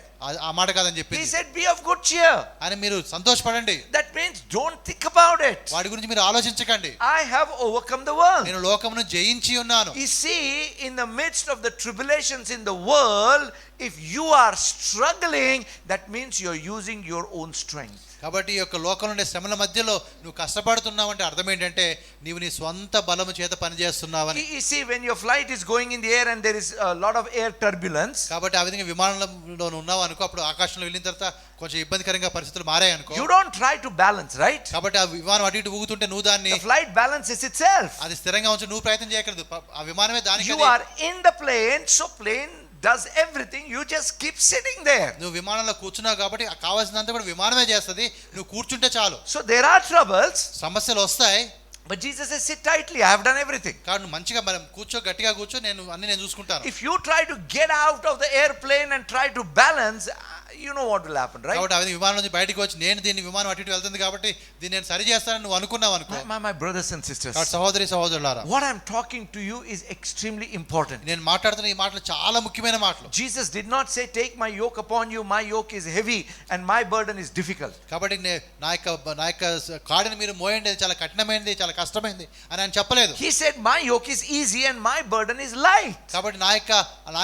ఆ మాట కాదని He చెప్పింది. said, be of good cheer. అని మీరు సంతోషపడండి, That means don't think about it. వాడి గురించి మీరు ఆలోచించకండి. I have overcome the world. నేను లోకమును జయించి ఉన్నాను. You see, in the midst of the tribulations in the world, if you are struggling, that means you're using your own strength. కాబట్టి ఈ యొక్క లోకంలో ఉండే శ్రమల మధ్యలో నువ్వు కష్టపడుతున్నావు అంటే అర్థం ఏంటంటే నీవు నీ స్వంత బలము చేత పనిచేస్తున్నావని. You see, when your flight is going in the air and there is a lot of air turbulence, కాబట్టి ఆ విధంగా విమానంలో ఉన్నావు అనుకో, అప్పుడు ఆకాశంలో వెళ్ళిన తర్వాత కొంచెం ఇబ్బందికరంగా పరిస్థితులు మారాయి అనుకో, you don't try to balance, right? కాబట్టి ఆ విమానం అటు ఇటు ఊగుతుంటే నువ్వు దాన్ని The flight balances itself. అది స్థిరంగా ఉంచి నువ్వు ప్రయత్నం చేయకూడదు, ఆ విమానమే దానికి You are in the plane, so plane does everything. You just keep sitting there. నువ్వు విమానంలో కూర్చున్నావు కాబట్టి కావాల్సినంత కూడా విమానమే చేస్తుంది, నువ్వు కూర్చుంటే చాలు. So there are troubles, సమస్యలు వస్తాయి, but Jesus says, sit tightly. I have done everything. కాబట్టి నువ్వు మంచిగా మనం కూర్చో, గట్టిగా కూర్చో, నేను చూసుకుంటాను. If you try to get out of the airplane and try to balance, you know what will happen, right? కాబట్టి ఆ విమానం నుంచి బయటికి వచ్చి నేను దీన్ని విమానం అటు ఇటు వెళ్తుంది కాబట్టి దీన్ని నేను సరి చేస్తానని నువ్వు అనుకున్నావు అనుకో. My brothers and sisters, కాబట్టి సహోదరి సహోదరులారా, what I'm talking to you is extremely important. నేను మాట్లాడుతున్న ఈ మాటలు చాలా ముఖ్యమైన మాటలు. Jesus did not say, take my yoke upon you, my yoke is heavy and my burden is difficult. కాబట్టి నా యొక్క కాడిని మీరు మోయండి, అది చాలా కఠినమైనది, చాలా కష్టమైనది అని ఆయన చెప్పలేదు. He said, my yoke is easy and my burden is light. కాబట్టి నా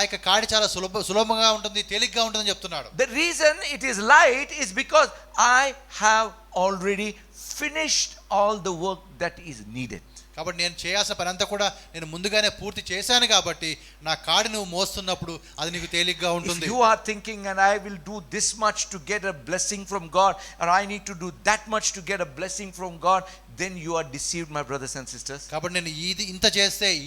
యొక్క కాడి చాలా సులభంగా ఉంటుంది, తేలిగ్గా ఉంటుందని చెప్తున్నాడు. The reason it is light is because I have already finished all the work that is needed. కాబట్టి నేను చేయాల్సిన పని అంతా కూడా నేను ముందుగానే పూర్తి చేశాను కాబట్టి నా కాడి నువ్వు మోస్తున్నప్పుడు అది నీకు తేలిగ్గా ఉంటుంది. If you are thinking and I will do this much to get a blessing from God, or I need to do that much to get a blessing from God, then you are deceived, my brothers and sisters. కాబట్టి నేను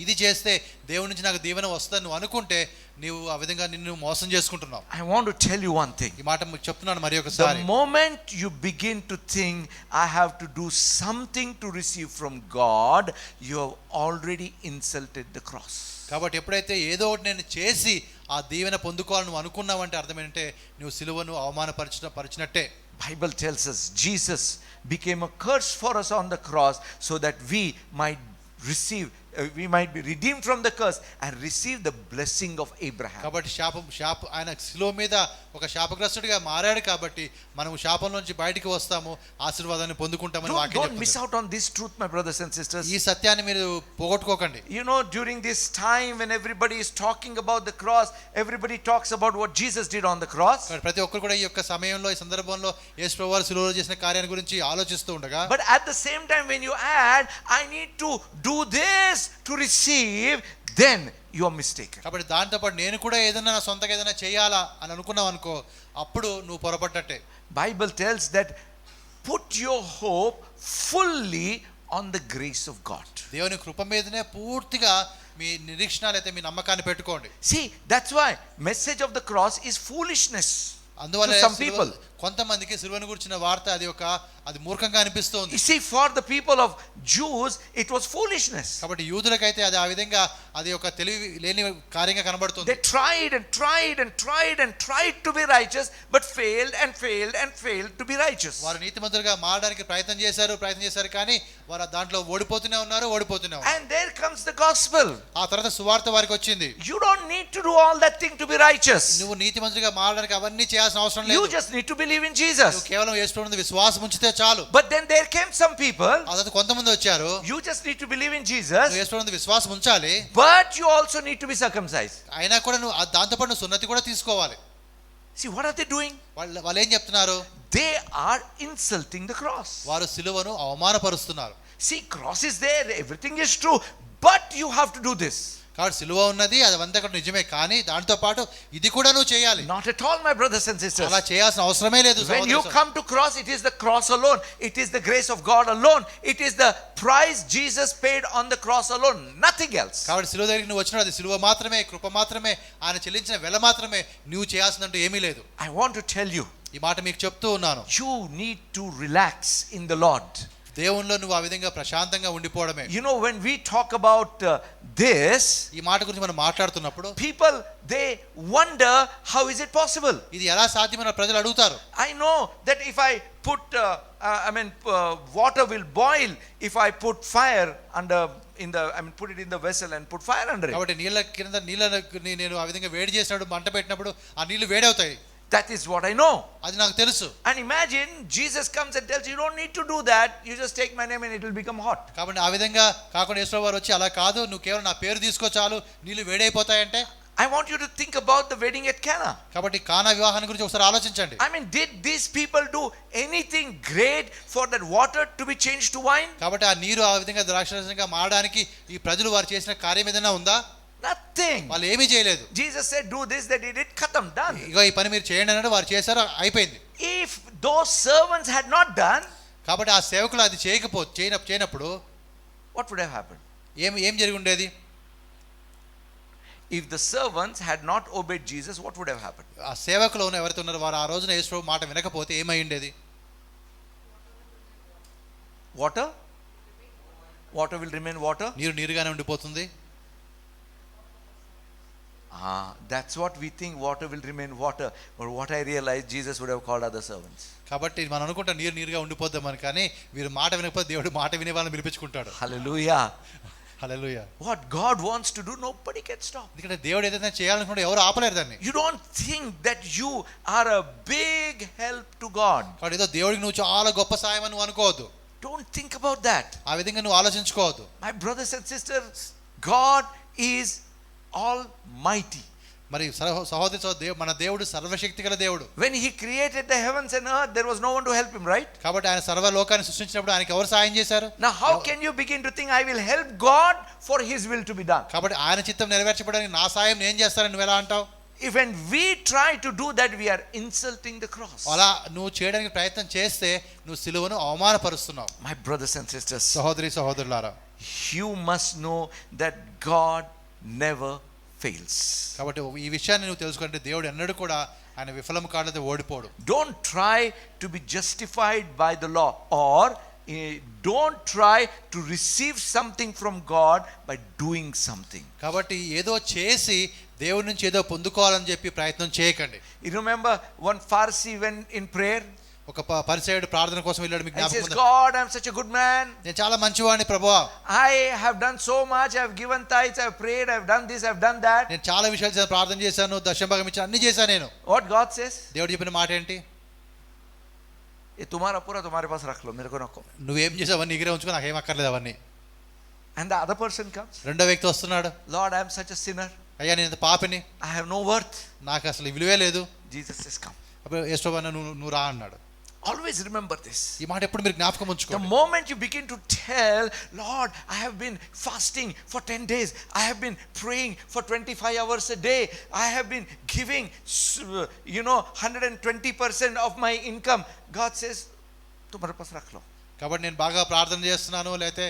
ఇది చేస్తే దేవుడి నుంచి నాకు దీవెన వస్తుందని నువ్వు అనుకుంటే నీవు ఆ విధంగా నిన్ను మోసం చేసుకుంటున్నావు. I want to tell you one thing. ఈ మాట మీకు చెప్తున్నాను మరి ఒకసారి. The moment you begin to think I have to do something to receive from God, you have already insulted the cross. కాబట్టి ఎప్పుడైతే ఏదో ఒకటి నేను చేసి ఆ దీవెన పొందుకోవాలని నువ్వు అనుకున్నావంటే అర్థం ఏంటంటే నువ్వు సిలువను అవమానపరిచినట్టే. Bible tells us Jesus became a curse for us on the cross so that we might be redeemed from the curse and receive the blessing of Abraham. కాబట్టి శాపం ఆయన శిలువ మీద ఒక శాపగ్రస్తుడిగా మారాడు కాబట్టి మనం శాపం నుంచి బయటికి వస్తాము, ఆశీర్వాదాన్ని పొందుకుంటామని వాక్యం చెప్తుంది. Don't miss out on this truth, my brothers and sisters. ఈ సత్యాన్ని మీరు పోగొట్టుకోకండి. You know, during this time when everybody is talking about the cross, everybody talks about what Jesus did on the cross. ప్రతి ఒక్కరు కూడా ఈ యొక్క సమయంలో ఈ సందర్భంలో యేసు ప్రభువు శిలువలో చేసిన కార్యాన్ని గురించి ఆలోచిస్తూ ఉండగా, but at the same time when you add I need to do this to receive, then you are mistaken. కాబట్టి దాంతో పాటు నేను కూడా ఏదైనా నా సొంతంగా ఏదైనా చేయాలా అని అనుకున్నావు అనుకో, అప్పుడు నువ్వు పొరపడ్డట్టే. Bible tells that put your hope fully on the grace of God. దేవుని కృప మీదనే పూర్తిగా మీ నిరీక్షణ లేదా మీ నమ్మకాన్ని పెట్టుకోండి. See, that's why message of the cross is foolishness అందువల్ల to some people. కొంతమందికి సిలువను గురించిన వార్త అది మూర్ఖంగా అనిపిస్తుంది. You see, for the people of Jews it was foolishness. కాబట్టి యూదులకైతే అది ఆ విధంగా అది ఒక తెలివి లేని కార్యంగా కనబడుతుంది. They tried to be righteous but failed to be righteous. వారు నీతిమంతులుగా మారడానికి ప్రయత్నం చేశారు కానీ వారు దాంట్లో ఓడిపోతూనే ఉన్నారు. And there comes the gospel. ఆ తర్వాత సువార్త వారికి వచ్చింది. You don't need to do all that thing to be righteous. నువ్వు నీతిమంతులుగా మారడానికి అవన్నీ చేయాల్సిన అవసరం లేదు. You just need to believe in Jesus. నువ్వు కేవలం యేసు ప్రభువునందు విశ్వాసం ఉంచితే చాలు. But then there came some people. అదొక కొంతమంది వచ్చారు. You just need to believe in Jesus. నువ్వు యేసు ప్రభువునందు విశ్వాసం ఉంచాలి. But you also need to be circumcised. అయినా కూడా నువ్వు దాంతో పాటు సున్నతి కూడా తీసుకోవాలి. See, what are they doing? వాళ్ళు ఏం చెప్తున్నారు? They are insulting the cross. వారు సిలువను అవమానపరుస్తున్నారు. See, cross is there, everything is true, but you have to do this. కాబట్టి సిలువ ఉన్నది, అదంతా కూడా నిజమే, కానీ దాంతో పాటు ఇది కూడా నువ్వు చేయాలి. Not at all, my brothers and sisters. అలా చేయాల్సిన అవసరమే లేదు. When you come to cross, it is the cross alone. It is the grace of God alone. It is the price Jesus paid on the cross alone, nothing else. కాబట్టి సిలువ దగ్గరికి నువ్వు వచ్చినప్పుడు అది సిలువ మాత్రమే, కృప మాత్రమే, ఆయన చెల్లించిన వెల మాత్రమే, నువ్వు చేయాల్సినంటూ ఏమీ లేదు. I want to tell you, ఈ మాట మీకు చెప్తూ ఉన్నాను. you need to relax in the Lord. దేవునిలో నువ్వు ఆ విధంగా ప్రశాంతంగా ఉండిపోవడమే. You know, when we talk about this, ఈ మాట గురించి మనం మాట్లాడుతున్నప్పుడు people, they wonder how is it possible. ఇది ఎలా సాధ్యమైన ప్రజలు అడుగుతారు. I know that if I put water will boil if I put fire under put it in the vessel and put fire under it. కాబట్టి నీళ్ళని నేను ఆ విధంగా వేడి చేసినప్పుడు మంట పెట్టినప్పుడు ఆ నీళ్లు వేడవుతాయి. That is what I know. అది నాకు తెలుసు. And imagine Jesus comes and tells you don't need to do that, you just take my name and it will become hot. కాబట్టి ఆ విధంగా కాకుండా యేసుప్రభువు వారు వచ్చి అలా కాదు, నువ్వు కేవలం నా పేరు తీసుకో చాలు నీళ్లు వేడైపోతాయంటే. I want you to think about the wedding at Cana. కాబట్టి కానా వివాహాన్ని గురించి ఒకసారి ఆలోచించండి. I mean, did these people do anything great for that water to be changed to wine? కాబట్టి ఆ నీరు ఆ విధంగా ద్రాక్షరసంగా మారడానికి ఈ ప్రజలు వారు చేసిన కార్యం ఏదైనా ఉందా? Nothing. వాళ్ళు ఏమీ చేయలేదు. Jesus said do this, they did it, khatam, done. ఇగో ఈ పని మీరు చేయండి అన్నాడు, వారు చేశారు, అయిపోయింది. If those servants had not done, కాబట్టి ఆ సేవకులు అది చేయనప్పుడు what would have happened? ఏం జరిగి ఉండేది? If the servants had not obeyed Jesus, what would have happened? ఆ సేవకులు ఎవరైతే ఉన్నారో వారు ఆ రోజున యేసుప్రభు మాట వినకపోతే ఏమై ఉండేది? Water will remain water. నీరుగానే ఉండిపోతుంది. That's what we think, water will remain water. But what I realized, Jesus would have called other servants. కాబట్టి మనం అనుకుంటా నీరుగా ఉండిపోద్దామని, కానీ వీరు మాట వినకపోతే దేవుడు మాట వినే వాళ్ళని పిలిపించుకుంటాడు. Hallelujah. Hallelujah. What God wants to do, nobody can stop. ఎందుకంటే దేవుడు ఏదైనా చేయాలనుకుంటే ఎవరు ఆపలేరు దాన్ని. You don't think that you are a big help to God. కాబట్టి ఏదో దేవుడికి నువ్వు చాలా గొప్ప సాయం అని నువ్వు అనుకోవద్దు. Don't think about that. ఆ విధంగా నువ్వు ఆలోచించుకోవద్దు. My brothers and sisters, God is almighty. మరి సహోదరి మన దేవుడు సర్వశక్తిగల దేవుడు. When he created the heavens and earth, there was no one to help him, right? కాబట్టి ఆయన సర్వలోకాన్ని సృష్టించినప్పుడు ఆయనకి ఎవరు సాయం చేశారు? Now how can you begin to think I will help God for his will to be done? కాబట్టి ఆయన చిత్తం నెరవేర్చబడడానికి నా సాయం నేను చేస్తానని నువ్వు ఎలా అంటావు? If when we try to do that, we are insulting the cross. అలా నువ్వు చేయడానికి ప్రయత్నం చేస్తే నువ్వు సిలువను అవమానపరుస్తున్నావు. My brothers and sisters, సహోదరులారా, you must know that God never fails. కాబట్టి ఈ విషయాన్ని నువ్వు తెలుసుకుంటే దేవుడు ఎన్నడూ కూడా ఆయన విఫలం కాడదే ఓడిపోడు. Don't try to be justified by the law, or don't try to receive something from God by doing something. కాబట్టి ఏదో చేసి దేవుడి నుంచి ఏదో పొందుకోవాలని చెప్పి ప్రయత్నం చేయకండి. You remember one Pharisee went in prayer. ఒక పరిసయ్యుడు ప్రార్థన కోసం వెళ్ళాడు. మీకు జ్ఞాపకం ఉందా? God, I am such a good man. నేను చాలా మంచివాడిని ప్రభువా. I have done so much. I have given tithes, I have prayed, I have done this, I have done that. నేను చాలా విషయాలు చేశాను, ప్రార్థన చేశాను, దశమభాగం ఇచ్చాను, అన్ని చేశాను నేను. What God says? దేవుడు చెప్పిన మాట ఏంటి? ये तुम्हारा पूरा तुम्हारे पास रख लो, मेरे को रखो. నువ్వేం చేసావు అవన్నీ నీకే ఉంచుకో, నాకేం అక్కర్లేదు అవన్నీ. And the other person comes. రెండో వ్యక్తి వస్తున్నాడు. Lord, I am such a sinner. అయ్యా నేను ఇంత పాపిని, I have no worth. నాకు అసలు విలువే లేదు. Jesus says come. అప్పుడు యేసుప్రభు నువ్వు రా అన్నాడు. Always remember this. ఈ మాట ఎప్పుడు మీరు జ్ఞాపకం The ఉంచుకోండి. moment you begin to tell, Lord, I have been fasting for 10 days, I have been praying for 25 hours a day, I have been giving 120% of my income, God says tumhare paas rakh lo. కాబట్టి నేను బాగా ప్రార్థన చేస్తున్నాను, లేకపోతే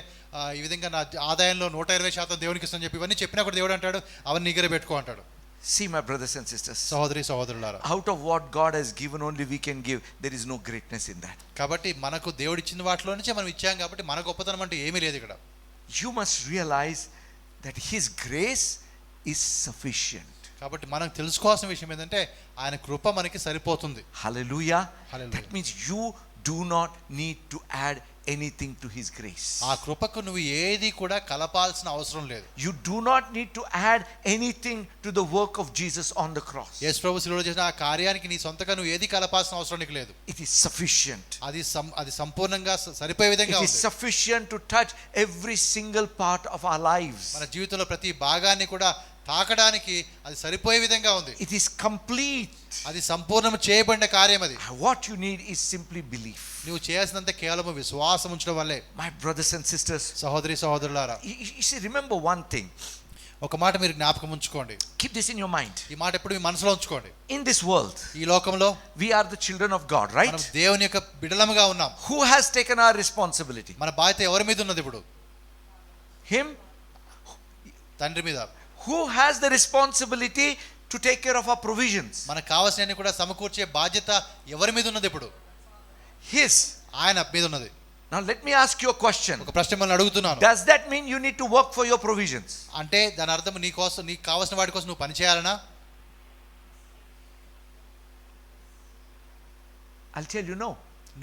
ఈ విధంగా నా ఆదాయంలో 120% దేవునికి ఇస్తానని చెప్పి ఇవన్నీ చెప్పినా కూడా దేవుడు అంటాడు అవన్నీ నీ దగ్గర పెట్టుకో అంటాడు. See, my brothers and sisters, సహోదరులారా, out of what God has given only we can give. There is no greatness in that. కాబట్టి మనకు దేవుడు ఇచ్చిన వాటిలో నుంచే మనం ఇచ్చాం కాబట్టి మన గొప్పతనం అంటే ఏమీ లేదు ఇక్కడ. You must realize that his grace is sufficient. కాబట్టి మనం తెలుసుకోవాల్సిన విషయం ఏంటంటే ఆయన కృప మనకి సరిపోతుంది. Hallelujah. Hallelujah. That means you do not need to add anything to his grace. ఆ కృపకు నువ్వు ఏది కూడా కలపాల్సిన అవసరం లేదు. You do not need to add anything to the work of Jesus on the cross. యేసు ప్రభు శిలువలో చేసిన ఆ కార్యానికి నీ సొంతంగా నువ్వు ఏది కలపాల్సిన అవసరం నీకు లేదు. It is sufficient. అది సంపూర్ణంగా సరిపోయే విధంగా ఉంది. It is ఉంది. sufficient to touch every single part of our lives. మన జీవితంలో ప్రతి భాగాన్ని కూడా తాకడానికి అది సరిపోయే విధంగా ఉంది. It is complete. అది సంపూర్ణం చేయబడిన కార్యం అది. What you need is simply belief. నువ్వు చేయాల్సినంత కేవలం విశ్వాసం ఉంచడం వల్లే. My brothers and sisters, సహోదరులారా, you see, remember one thing. ఒక మాట మీరు జ్ఞాపకం ఉంచుకోండి. Keep this in your mind. ఈ మాట ఎప్పుడు మీ మనసులో ఉంచుకోండి. In this world, ఈ లోకంలో we are the children of God, right? మనం దేవుని యొక్క బిడ్డలముగా ఉన్నాం. Who has taken our responsibility? మన బాధ్యత ఎవరి మీద ఉన్నది ఇప్పుడు? Him. తండ్రి మీద. Who has the responsibility to take care of our provisions? మనకు కావాల్సినన్ని కూడా సమకూర్చే బాధ్యత ఎవరి మీద ఉన్నది ఇప్పుడు? His. ఆయన మీద ఉన్నది. Now let me ask you a question. ఒక ప్రశ్న మిమ్మల్ని అడుగుతున్నాను. Does that mean you need to work for your provisions? అంటే దాని అర్థం నీ కోసం నీకు కావాల్సిన వాటి కోసం నువ్వు పని చేయాలనా? I'll tell you no.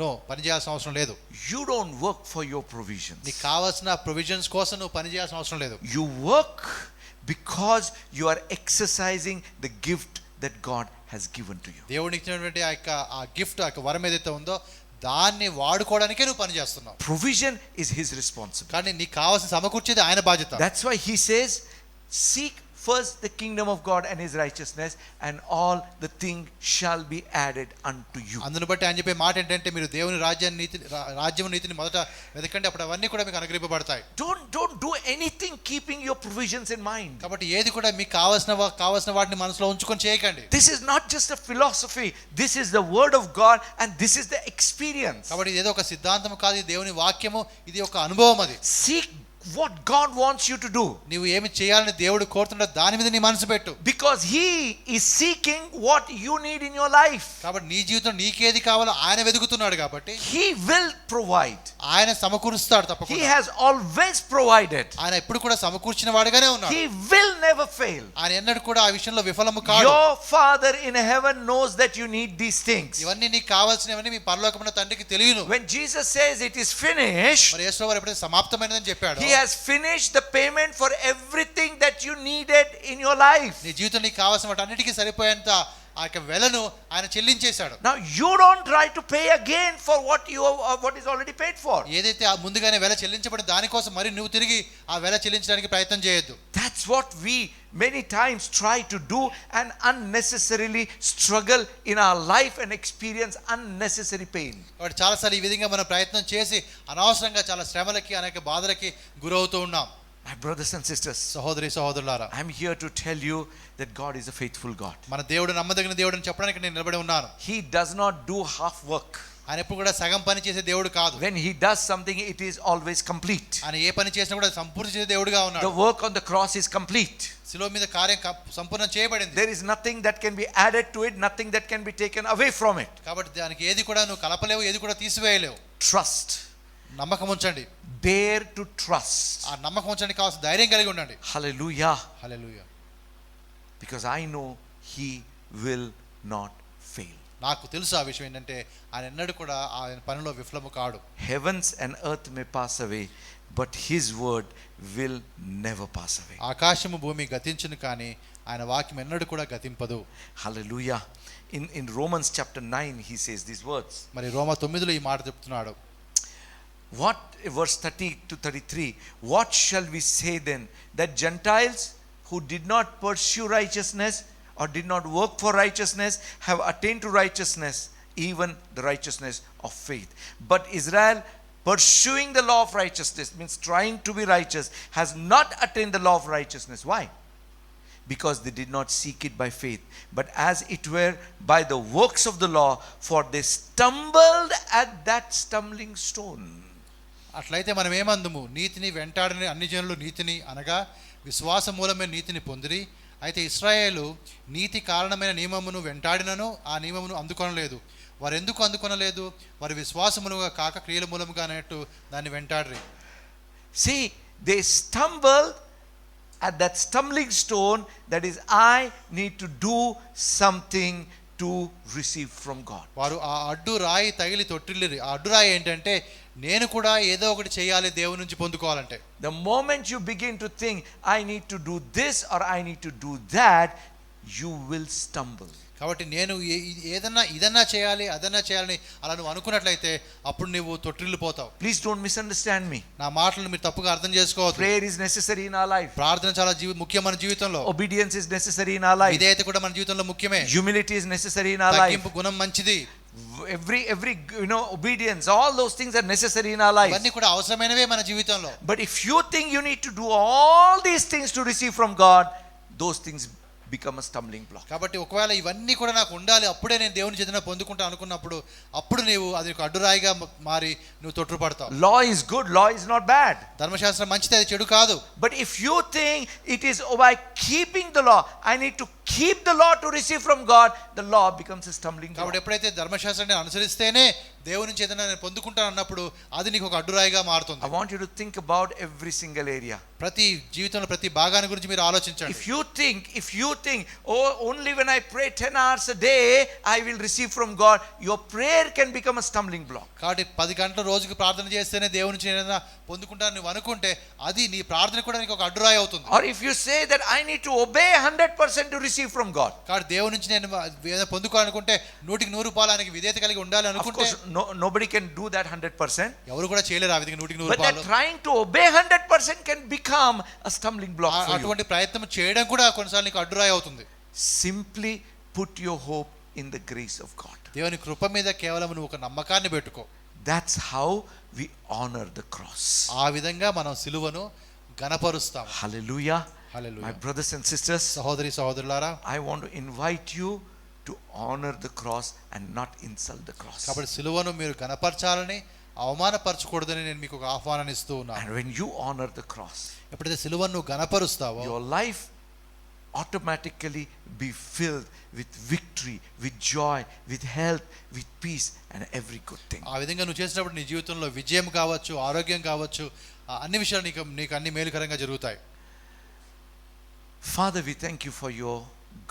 No, పని చేయాల్సిన అవసరం లేదు. You don't work for your provisions. నీకు కావాల్సిన ప్రొవిజన్స్ కోసం నువ్వు పని చేయాల్సిన అవసరం లేదు. You work because you are exercising the gift that God has given to you. దేవుడికి ఇచ్చినటువంటి ఆ గిఫ్ట్, ఆ వరం ఏదైతే ఉందో దాన్ని వాడుకోవడానికే నువ్వు పని చేస్తున్నావు. Provision is his responsibility. కానీ నీకు కావాల్సిన సమకూర్చేది ఆయన బాధ్యత. That's why he says, seek first the kingdom of God and his righteousness, and all the things shall be added unto you. అందును బట్టి ఆయన చెప్పే మాట ఏంటంటే మీరు దేవుని రాజ్యం నీతిని మొదట వెతకండి, అప్పుడు అవన్నీ కూడా మీకు అనుగ్రహింపబడతాయి. Don't do anything keeping your provisions in mind. కాబట్టి ఏది కూడా మీకు కావాల్సిన వాటిని మనసులో ఉంచుకొని చేయకండి. This is not just a philosophy. This is the word of God, and this is the experience. కాబట్టి ఇది ఏదో ఒక సిద్ధాంతం కాదు, ఇది దేవుని వాక్యము, ఇది ఒక అనుభవం. అది seek what God wants you to do. నీవు ఏమి చేయాలని దేవుడు కోరుతున్నాడో దాని మీద నీ మనసు పెట్టు. Because he is seeking what you need in your life. కాబట్టి నీ జీవితం నీకేది కావాలో ఆయన వెతుకుతున్నాడు కాబట్టి he will provide. ఆయన సమకూరుస్తాడు తప్పకుండా. he has always provided. ఆయన ఎప్పుడు కూడా సమకూర్చిన వాడుగానే ఉన్నాడు. he will never fail. ఆయన ఎన్నడూ కూడా ఆ విషయంలో విఫలము కాడు. your father in heaven knows that you need these things. ఇవన్నీ నీకు కావాల్సినవన్నీ మీ పరలోకమున్న తండ్రికి తెలియను. when Jesus says it is finished, మరి యేసు వారు ఎప్పుడైతే సమాప్తమైనదని చెప్పాడు, he has finished the payment for everything that you needed in your life. నీ జీవితం నీకు కావాల్సిన వాటన్నిటికీ సరిపోయేంత ఆ యొక్క వెలను ఆయన చెల్లించేశాడు. now you don't try to pay again for what is already paid for. ఏదైతే ఆ ముందుగానే వెల చెల్లించబడిన దానికోసం మరి నువ్వు తిరిగి ఆ వెల చెల్లించడానికి ప్రయత్నం చేయొద్దు. that's what we many times try to do, and unnecessarily struggle in our life and experience unnecessary pain. కాబట్టి చాలాసార్లు ఈ విధంగా మనం ప్రయత్నం చేసి అనవసరంగా చాలా శ్రమలకి అనేక బాధలకి గురవుతూ ఉన్నాం. my brothers and sisters, సహోదరులారా, I am here to tell you that God is a faithful God. మన దేవుడు నమ్మదగిన దేవుడు అని చెప్పడానికి నేను నిలబడి ఉన్నాను. he does not do half work. ఆయన ఎప్పుడు కూడా సగం పని చేసే దేవుడు కాదు. when he does something, it is always complete. ఆయన ఏ పని చేసినా కూడా సంపూర్తి చేసే దేవుడుగా ఉన్నాడు. the work on the cross is complete. శిలువ మీద కార్యం సంపూర్ణం చేయబడింది. there is nothing that can be added to it, nothing that can be taken away from it. కాబట్టి దానికి ఏది కూడా నువ్వు కలపలేవు, ఏది కూడా తీసివేయలేవు. trust. నమ్మకం ఉంచండి. dare to trust. ఆ నమ్మకం ఉంచడానికి కావాల్సిన ధైర్యం కలిగి ఉండండి. hallelujah. Hallelujah. because I know he will not fail. నాకు తెలుసు ఆ విషయం ఏంటంటే ఆయన ఎన్నడూ కూడా ఆయన పనిలో విఫలము కాడు. heavens and earth may pass away, but his word will never pass away. ఆకాశము భూమి గతించును కానీ ఆయన వాక్యం ఎన్నడూ కూడా గతింపదు. hallelujah. in Romans chapter 9 he says these words. మరి రోమా 9లో ఈ మాట చెప్తున్నాడు. what verse 30 to 33, what shall we say then, that Gentiles who did not pursue righteousness or did not work for righteousness have attained to righteousness, even the righteousness of faith? But Israel, pursuing the law of righteousness, means trying to be righteous, has not attained the law of righteousness. Why? because they did not seek it by faith, but as it were by the works of the law, for they stumbled at that stumbling stone. అట్లయితే మనం ఏమందుము, నీతిని వెంటాడని అన్ని జనులు నీతిని అనగా విశ్వాస మూలమే నీతిని పొందిరి. అయితే ఇశ్రాయేలు నీతి కారణమైన నియమమును వెంటాడినను ఆ నియమమును అందుకొనలేదు. వారు ఎందుకు అందుకొనలేదు? వారి విశ్వాసములుగా కాక క్రియల మూలముగా అన్నట్టు దాన్ని వెంటాడరి. See, they stumbled at that stumbling stone, that is, I need to do something to receive from God. వారు ఆ అడ్డు రాయి తగిలి తొట్టిల్లిరి. ఆ అడ్డు రాయి ఏంటంటే నేను కూడా ఏదో ఒకటి చేయాలి దేవుని నుంచి పొందుకోవాలంటే. The moment you begin to think I need to do this or I need to do that, you will stumble. కాబట్టి నేను ఇదన్నా చేయాలి అదన్నా చేయాలని అలా నువ్వు అనుకున్నట్లయితే అప్పుడు నువ్వు తొట్టిల్లిపోతావు. Please don't misunderstand me. నా మాటలను మీరు తప్పుగా అర్థం చేసుకోవద్దు. Prayer is necessary in our life. ప్రార్థన చాలా ముఖ్యం మన జీవితంలో. Obedience is necessary in our life. విధేయత కూడా మన జీవితంలో ముఖ్యమే. Humility is necessary in our life. తగ్గింపు గుణం మంచిది. Every obedience, all those things are necessary in our life. ఇవన్నీ కూడా అవసరమైనవే మన జీవితంలో. But if you think you need to do all these things to receive from God, those things become a stumbling block. కాబట్టి ఒకవేళ ఇవన్నీ కూడా నాకు ఉండాలి అప్పుడే నేను దేవుని చేతన పొందుకుంటా అనుకున్నప్పుడు అప్పుడు నీవు అది ఒక అడ్డురాయిగా మారి నువ్వు తొట్టుపడతావు. Law is good, law is not bad. ధర్మశాస్త్రం మంచిది, అది చెడు కాదు. But if you think it is by keeping the law, I need to keep the law to receive from God, the law becomes a stumbling block. కాబట్టి ఎప్పుడైతే ధర్మశాస్త్రాన్ని అనుసరిస్తేనే దేవుని నుంచి ఏదైనా నేను పొందుకుంటాను అన్నప్పుడు అది నీకు ఒక అడ్డురాయిగా మారుతుంది. I want you to think about every single area. ప్రతి జీవితంలో ప్రతి భాగాన్ని గురించి మీరు ఆలోచించండి. If you think, oh, only when I pray 10 hours a day I will receive from God, your prayer can become a stumbling block. కాబట్టి 10 గంటల రోజుకి ప్రార్థన చేస్తేనే దేవుని నుంచి ఏదైనా పొందుకుంటాను నువ్వు అనుకుంటే అది నీ ప్రార్థన కూడా నీకు ఒక అడ్డురాయి అవుతుంది. Or if you say that I need to obey 100% to receive from God. కాబట్టి దేవుని నుంచి నేను ఏదైనా పొందుకోవాలనుకుంటే 100కి 100 ఆయనకి విధేయత కలిగి ఉండాలి అనుకుంటే nobody can do that 100%. ఎవరు కూడా చేయలేరు ఆ విధంగా 100కి 100 But that trying to obey 100% can become a stumbling block for you. అటువంటి ప్రయత్నం చేయడం కూడా కొన్నిసార్లు నీకు అడ్డురాయి అవుతుంది. Simply put your hope in the grace of God. దేవుని కృప మీద కేవలం నువ్వు ఒక నమ్మకాన్ని పెట్టుకో. That's how we honor the cross. ఆ విధంగా మనం సిలువను ఘనపరుస్తాం. Hallelujah. Hallelujah. My brothers and sisters, సహోదరి సహోదరులారా, I want to invite you to honor the cross and not insult the cross. కాబట్టి సిలువను మీరు ఘనపరచాలని అవమానపరచకూడదని నేను మీకు ఒక ఆహ్వానాన్ని ఇస్తూ ఉన్నాను. And when you honor the cross, ఎప్పుడైతే సిలువను నువ్వు ఘనపరుస్తావో your life automatically be filled with victory, with joy, with health, with peace and every good thing. ఆ విధంగా నువ్వు చేసినప్పుడు నీ జీవితంలో విజయం కావచ్చు, ఆరోగ్యం కావచ్చు, అన్ని విషయాలు నీకు అన్ని మేలుకరంగా జరుగుతాయి. Father, we thank you for your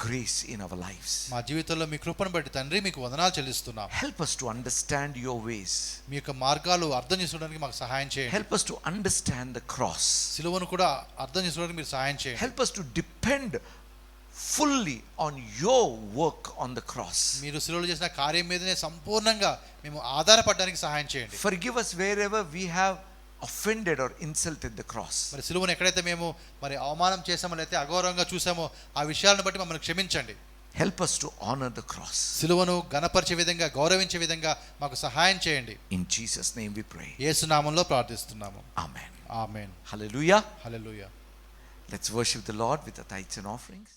grace in our lives. మా జీవితంలో మీ కృపను బట్టి తండ్రి మీకు వందనాలు చెల్లిస్తున్నాం. Help us to understand your ways. మీ యొక్క మార్గాలు అర్థం చేసుకోవడానికి మాకు సహాయం చేయండి. Help us to understand the cross. సిలువను కూడా అర్థం చేసుకోవడానికి మీరు సహాయం చేయండి. Help us to depend fully on your work on the cross. మీరు సిలువలో చేసిన కార్యం మీదనే సంపూర్ణంగా మేము ఆధారపడడానికి సహాయం చేయండి. Forgive us wherever we have offended or insulted the cross. మరి సిలువను ఎక్కడైతే మేము మరి అవమానం చేసామో లేకపోతే అగౌరవంగా చూసామో ఆ విషయాలను బట్టి మమ్మల్ని క్షమించండి. Help us to honor the cross. సిలువను ఘనపరిచే విధంగా గౌరవించే విధంగా మాకు సహాయం చేయండి. In Jesus' name we pray. యేసు నామములో ప్రార్థిస్తున్నాము. Amen. Amen. Hallelujah. Hallelujah. Let's worship the Lord with the tithes and offerings.